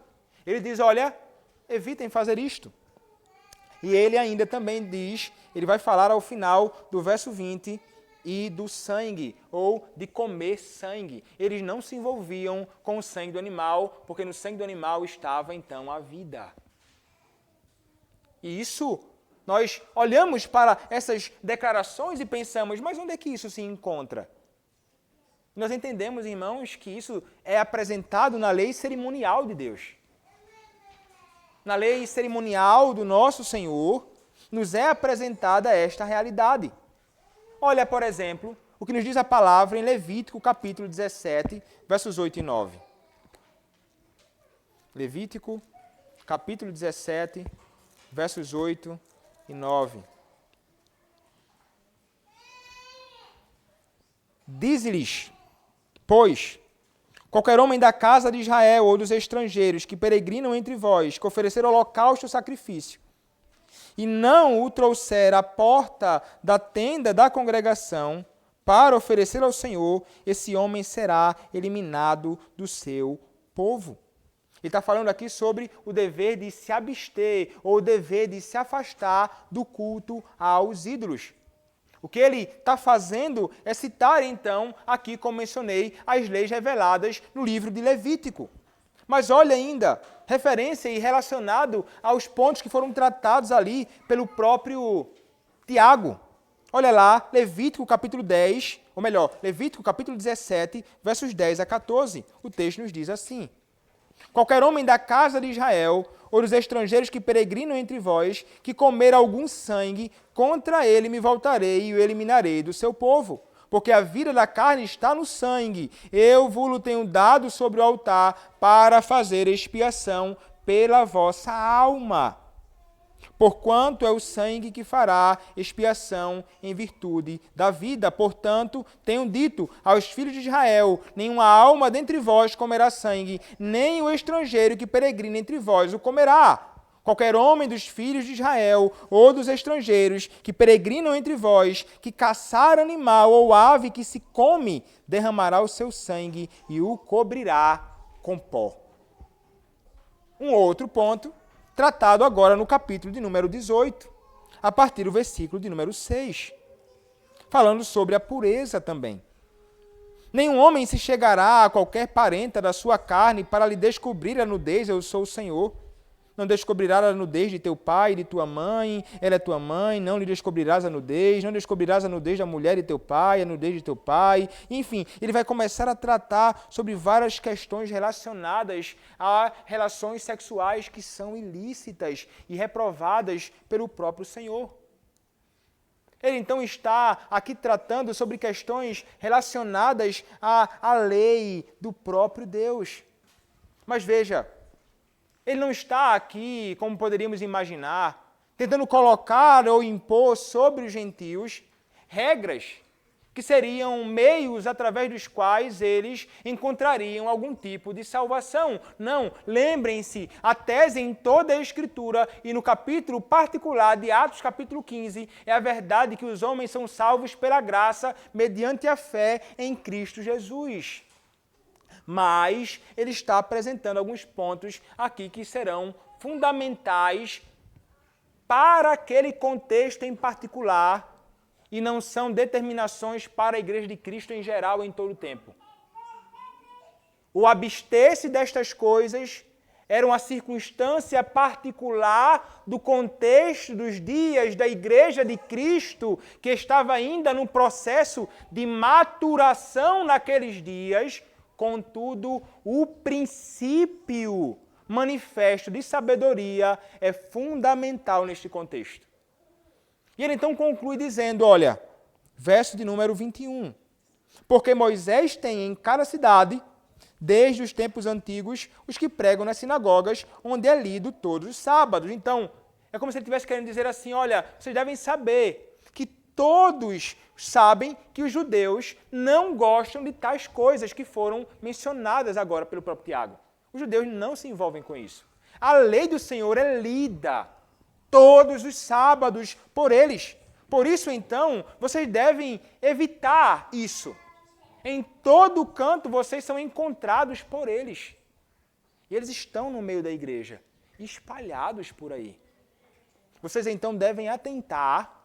Ele diz, olha, evitem fazer isto. E ele ainda também diz, ele vai falar ao final do verso 20, e do sangue, ou de comer sangue. Eles não se envolviam com o sangue do animal, porque no sangue do animal estava então a vida. E isso, nós olhamos para essas declarações e pensamos, mas onde é que isso se encontra? Nós entendemos, irmãos, que isso é apresentado na lei cerimonial de Deus. Na lei cerimonial do nosso Senhor, nos é apresentada esta realidade. Olha, por exemplo, o que nos diz a palavra em Levítico, capítulo 17, versos 8 e 9. Levítico, capítulo 17, versos 8 e 9. Diz-lhes, pois, Qualquer homem da casa de Israel ou dos estrangeiros que peregrinam entre vós, que oferecer holocausto ou sacrifício, e não o trouxer à porta da tenda da congregação para oferecer ao Senhor, esse homem será eliminado do seu povo. Ele está falando aqui sobre o dever de se abster, ou o dever de se afastar do culto aos ídolos. O que ele está fazendo é citar, então, aqui, como mencionei, as leis reveladas no livro de Levítico. Mas olha ainda, referência e relacionado aos pontos que foram tratados ali pelo próprio Tiago. Olha lá, Levítico capítulo 10, ou melhor, Levítico capítulo 17, versos 10 a 14. O texto nos diz assim: qualquer homem da casa de Israel ou dos estrangeiros que peregrinam entre vós, que comer algum sangue, contra ele me voltarei e o eliminarei do seu povo. Porque a vida da carne está no sangue. Eu vos tenho dado sobre o altar para fazer expiação pela vossa alma. Porquanto é o sangue que fará expiação em virtude da vida. Portanto, tenho dito aos filhos de Israel: nenhuma alma dentre vós comerá sangue, nem o estrangeiro que peregrina entre vós o comerá. Qualquer homem dos filhos de Israel ou dos estrangeiros que peregrinam entre vós, que caçar animal ou ave que se come, derramará o seu sangue e o cobrirá com pó. Um outro ponto, tratado agora no capítulo de número 18, a partir do versículo de número 6, falando sobre a pureza também. Nenhum homem se chegará a qualquer parenta da sua carne para lhe descobrir a nudez, eu sou o Senhor. Não descobrirás a nudez de teu pai e de tua mãe, ela é tua mãe, não lhe descobrirás a nudez, não descobrirás a nudez da mulher de teu pai, a nudez de teu pai. Enfim, ele vai começar a tratar sobre várias questões relacionadas a relações sexuais que são ilícitas e reprovadas pelo próprio Senhor. Ele então está aqui tratando sobre questões relacionadas à lei do próprio Deus. Mas veja, ele não está aqui, como poderíamos imaginar, tentando colocar ou impor sobre os gentios regras que seriam meios através dos quais eles encontrariam algum tipo de salvação. Não, lembrem-se, a tese em toda a Escritura e no capítulo particular de Atos capítulo 15 é a verdade que os homens são salvos pela graça mediante a fé em Cristo Jesus. Mas ele está apresentando alguns pontos aqui que serão fundamentais para aquele contexto em particular e não são determinações para a Igreja de Cristo em geral em todo o tempo. O abster-se destas coisas era uma circunstância particular do contexto dos dias da Igreja de Cristo, que estava ainda no processo de maturação naqueles dias. Contudo, o princípio manifesto de sabedoria é fundamental neste contexto. E ele então conclui dizendo, olha, verso de número 21, porque Moisés tem em cada cidade, desde os tempos antigos, os que pregam nas sinagogas, onde é lido todos os sábados. Então, é como se ele estivesse querendo dizer assim, olha, vocês devem saber que todos sabem que os judeus não gostam de tais coisas que foram mencionadas agora pelo próprio Tiago. Os judeus não se envolvem com isso. A lei do Senhor é lida todos os sábados por eles. Por isso, então, vocês devem evitar isso. Em todo canto vocês são encontrados por eles. E eles estão no meio da igreja, espalhados por aí. Vocês, então, devem atentar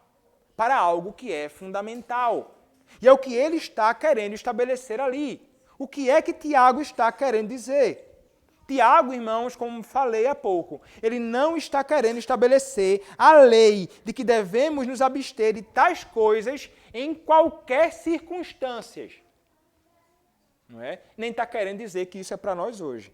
para algo que é fundamental. E é o que ele está querendo estabelecer ali. O que é que Tiago está querendo dizer? Tiago, irmãos, como falei há pouco, ele não está querendo estabelecer a lei de que devemos nos abster de tais coisas em qualquer circunstância. Não é? Nem está querendo dizer que isso é para nós hoje.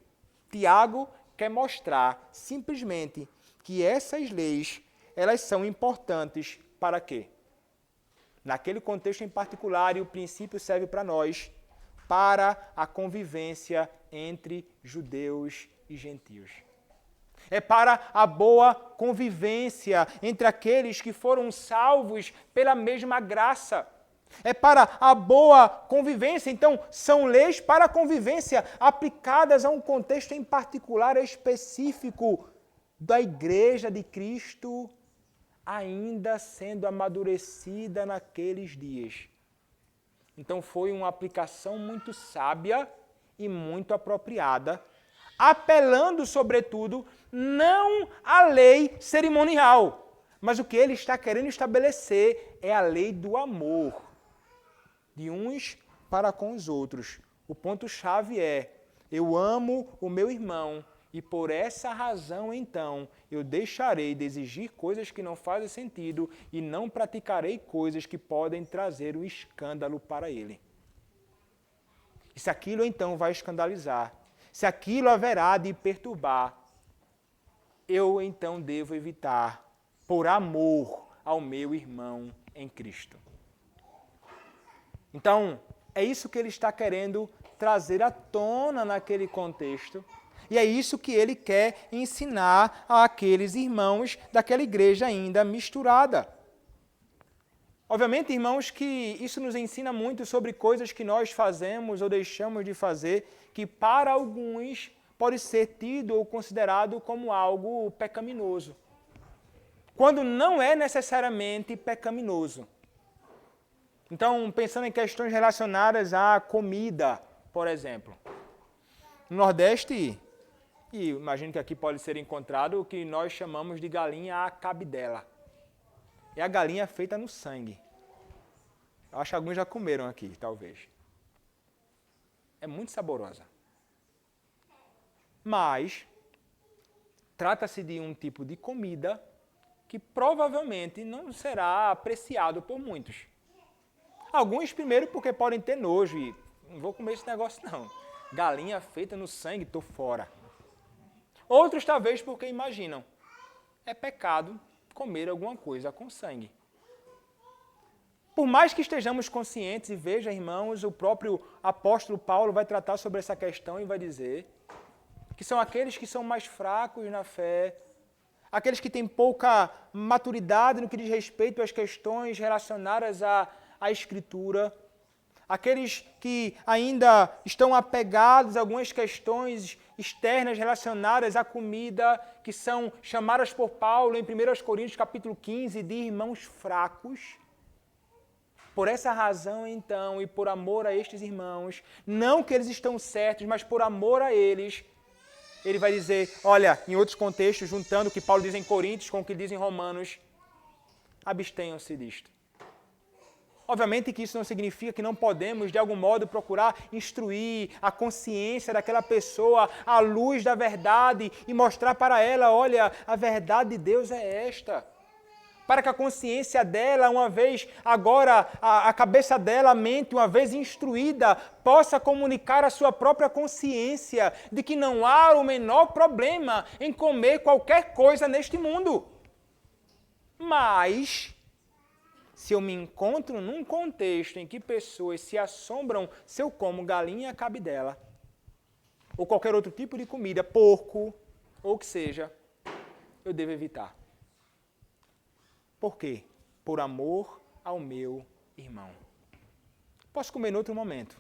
Tiago quer mostrar simplesmente que essas leis, elas são importantes para quê? Naquele contexto em particular, e o princípio serve para nós, para a convivência entre judeus e gentios. É para a boa convivência entre aqueles que foram salvos pela mesma graça. É para a boa convivência. Então, são leis para a convivência, aplicadas a um contexto em particular específico da Igreja de Cristo, ainda sendo amadurecida naqueles dias. Então, foi uma aplicação muito sábia e muito apropriada, apelando, sobretudo, não à lei cerimonial, mas o que ele está querendo estabelecer é a lei do amor, de uns para com os outros. O ponto-chave é: eu amo o meu irmão e por essa razão, então, eu deixarei de exigir coisas que não fazem sentido e não praticarei coisas que podem trazer o escândalo para ele. E se aquilo, então, vai escandalizar, se aquilo haverá de perturbar, eu, então, devo evitar por amor ao meu irmão em Cristo. Então, é isso que ele está querendo trazer à tona naquele contexto. E é isso que ele quer ensinar àqueles irmãos daquela igreja ainda misturada. Obviamente, irmãos, que isso nos ensina muito sobre coisas que nós fazemos ou deixamos de fazer, que para alguns pode ser tido ou considerado como algo pecaminoso, quando não é necessariamente pecaminoso. Então, pensando em questões relacionadas à comida, por exemplo. No Nordeste, e imagino que aqui pode ser encontrado o que nós chamamos de galinha à cabidela. É a galinha feita no sangue. Eu acho que alguns já comeram aqui, talvez. É muito saborosa. Mas, trata-se de um tipo de comida que provavelmente não será apreciado por muitos. Alguns, primeiro, porque podem ter nojo e não vou comer esse negócio, não. Galinha feita no sangue, estou fora. Outros, talvez, porque imaginam, é pecado comer alguma coisa com sangue. Por mais que estejamos conscientes, e veja, irmãos, o próprio apóstolo Paulo vai tratar sobre essa questão e vai dizer que são aqueles que são mais fracos na fé, aqueles que têm pouca maturidade no que diz respeito às questões relacionadas à Escritura, aqueles que ainda estão apegados a algumas questões externas relacionadas à comida, que são chamadas por Paulo em 1 Coríntios capítulo 15 de irmãos fracos. Por essa razão, então, e por amor a estes irmãos, não que eles estão certos, mas por amor a eles, ele vai dizer, olha, em outros contextos, juntando o que Paulo diz em Coríntios com o que diz em Romanos, abstenham-se disto. Obviamente que isso não significa que não podemos, de algum modo, procurar instruir a consciência daquela pessoa à luz da verdade e mostrar para ela, olha, a verdade de Deus é esta. Para que a consciência dela, uma vez agora, a cabeça dela, a mente, uma vez instruída, possa comunicar à sua própria consciência de que não há o menor problema em comer qualquer coisa neste mundo. Mas, se eu me encontro num contexto em que pessoas se assombram se eu como galinha cabidela, ou qualquer outro tipo de comida, porco, ou o que seja, eu devo evitar. Por quê? Por amor ao meu irmão. Posso comer em outro momento,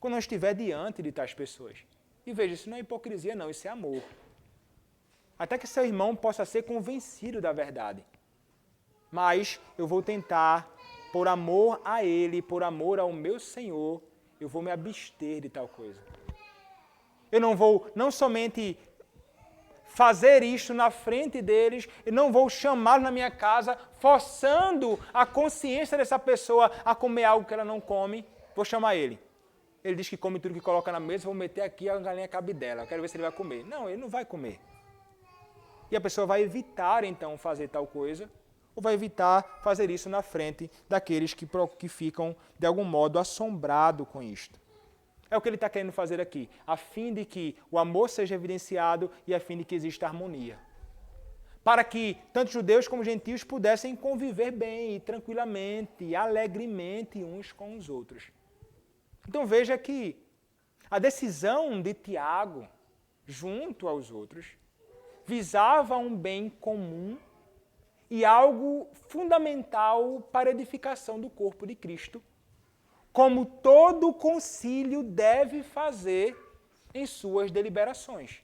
quando eu estiver diante de tais pessoas. E veja, isso não é hipocrisia não, isso é amor. Até que seu irmão possa ser convencido da verdade. Mas eu vou tentar, por amor a ele, por amor ao meu Senhor, eu vou me abster de tal coisa. Eu não vou, não somente fazer isto na frente deles, eu não vou chamá-los na minha casa, forçando a consciência dessa pessoa a comer algo que ela não come, vou chamar ele. Ele diz que come tudo que coloca na mesa, vou meter aqui a galinha cabidela, eu quero ver se ele vai comer. Não, ele não vai comer. E a pessoa vai evitar, então, fazer tal coisa, ou vai evitar fazer isso na frente daqueles que ficam, de algum modo, assombrados com isto. É o que ele está querendo fazer aqui, a fim de que o amor seja evidenciado e a fim de que exista harmonia. Para que tanto judeus como gentios pudessem conviver bem, tranquilamente, alegremente uns com os outros. Então veja que a decisão de Tiago, junto aos outros, visava um bem comum e algo fundamental para a edificação do corpo de Cristo, como todo concílio deve fazer em suas deliberações.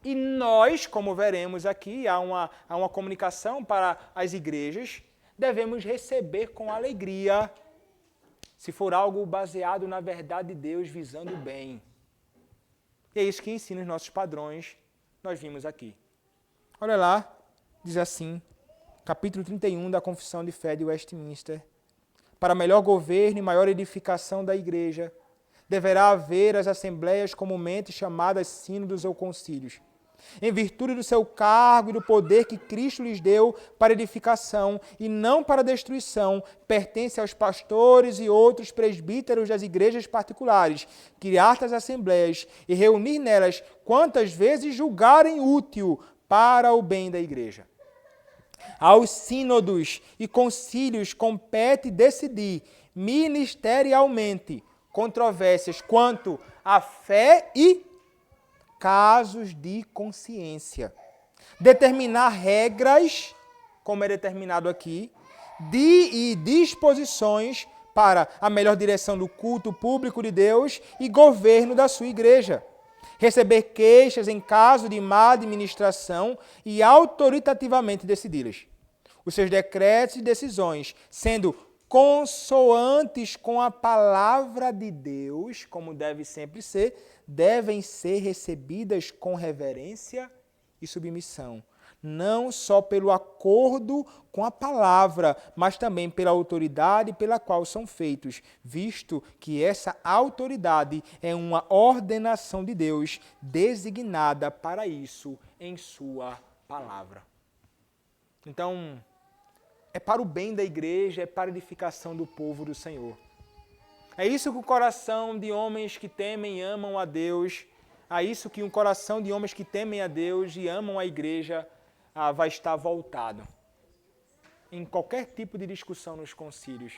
E nós, como veremos aqui, há uma comunicação para as igrejas, devemos receber com alegria, se for algo baseado na verdade de Deus, visando o bem. E é isso que ensina os nossos padrões, nós vimos aqui. Olha lá, diz assim, capítulo 31 da Confissão de Fé de Westminster. Para melhor governo e maior edificação da igreja, deverá haver as assembleias comumente chamadas sínodos ou concílios, em virtude do seu cargo e do poder que Cristo lhes deu para edificação e não para destruição, pertence aos pastores e outros presbíteros das igrejas particulares, criar as assembleias e reunir nelas quantas vezes julgarem útil para o bem da igreja. Aos sínodos e concílios compete decidir ministerialmente controvérsias quanto à fé e casos de consciência. Determinar regras, como é determinado aqui, e disposições para a melhor direção do culto público de Deus e governo da sua igreja. Receber queixas em caso de má administração e autoritativamente decidi-las. Os seus decretos e decisões, sendo consoantes com a palavra de Deus, como deve sempre ser, devem ser recebidas com reverência e submissão, não só pelo acordo com a palavra, mas também pela autoridade pela qual são feitos, visto que essa autoridade é uma ordenação de Deus designada para isso em sua palavra. Então, é para o bem da igreja, é para a edificação do povo do Senhor. É isso que o coração de homens que temem e amam a Deus, é isso que um coração de homens que temem a Deus e amam a igreja vai estar voltado. Em qualquer tipo de discussão nos concílios.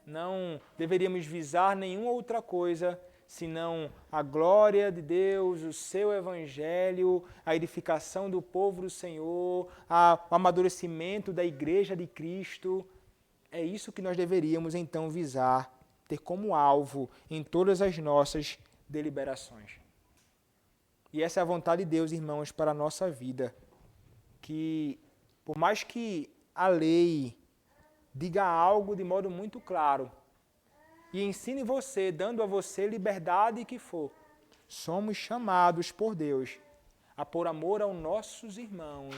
Não deveríamos visar nenhuma outra coisa senão a glória de Deus, o seu evangelho, a edificação do povo do Senhor, o amadurecimento da igreja de Cristo. É isso que nós deveríamos então visar, ter como alvo em todas as nossas deliberações. E essa é a vontade de Deus, irmãos, para a nossa vida. Que, por mais que a lei diga algo de modo muito claro e ensine você, dando a você liberdade que for, somos chamados por Deus a, por amor aos nossos irmãos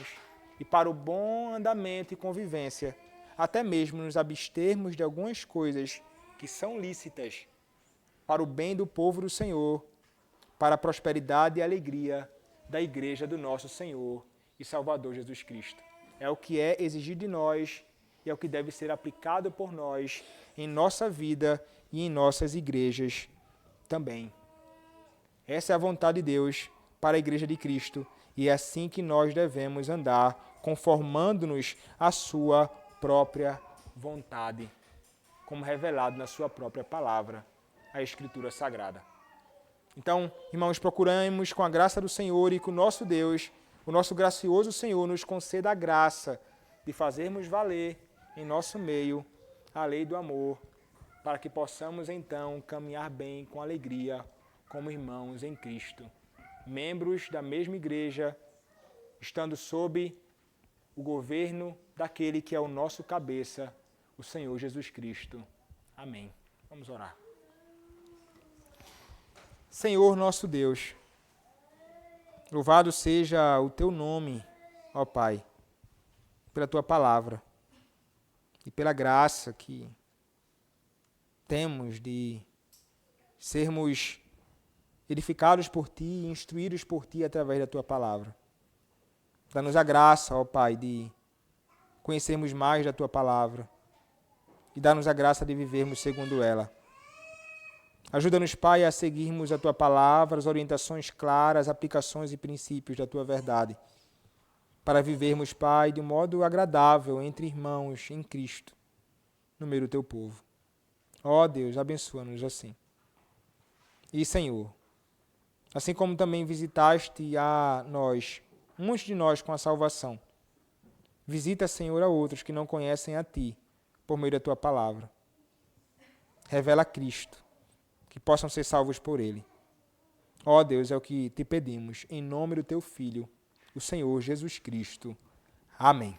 e para o bom andamento e convivência, até mesmo nos abstermos de algumas coisas que são lícitas para o bem do povo do Senhor, para a prosperidade e alegria da igreja do nosso Senhor e Salvador Jesus Cristo. É o que é exigido de nós e é o que deve ser aplicado por nós em nossa vida e em nossas igrejas também. Essa é a vontade de Deus para a igreja de Cristo e é assim que nós devemos andar, conformando-nos à sua própria vontade, como revelado na sua própria palavra, a Escritura Sagrada. Então, irmãos, procuramos com a graça do Senhor e com o nosso Deus, o nosso gracioso Senhor nos conceda a graça de fazermos valer em nosso meio a lei do amor, para que possamos então caminhar bem com alegria como irmãos em Cristo, membros da mesma igreja, estando sob o governo daquele que é o nosso cabeça, o Senhor Jesus Cristo. Amém. Vamos orar. Senhor nosso Deus, louvado seja o teu nome, ó Pai, pela tua palavra e pela graça que temos de sermos edificados por ti e instruídos por ti através da tua palavra. Dá-nos a graça, ó Pai, de conhecermos mais da tua palavra e dá-nos a graça de vivermos segundo ela. Ajuda-nos, Pai, a seguirmos a tua palavra, as orientações claras, aplicações e princípios da tua verdade, para vivermos, Pai, de um modo agradável entre irmãos em Cristo, no meio do teu povo. Ó Deus, abençoa-nos assim. E, Senhor, assim como também visitaste a nós, muitos de nós com a salvação, Visita, Senhor, a outros que não conhecem a Ti, por meio da Tua palavra. Revela Cristo, que possam ser salvos por Ele. Ó Deus, é o que te pedimos, em nome do Teu Filho, o Senhor Jesus Cristo. Amém.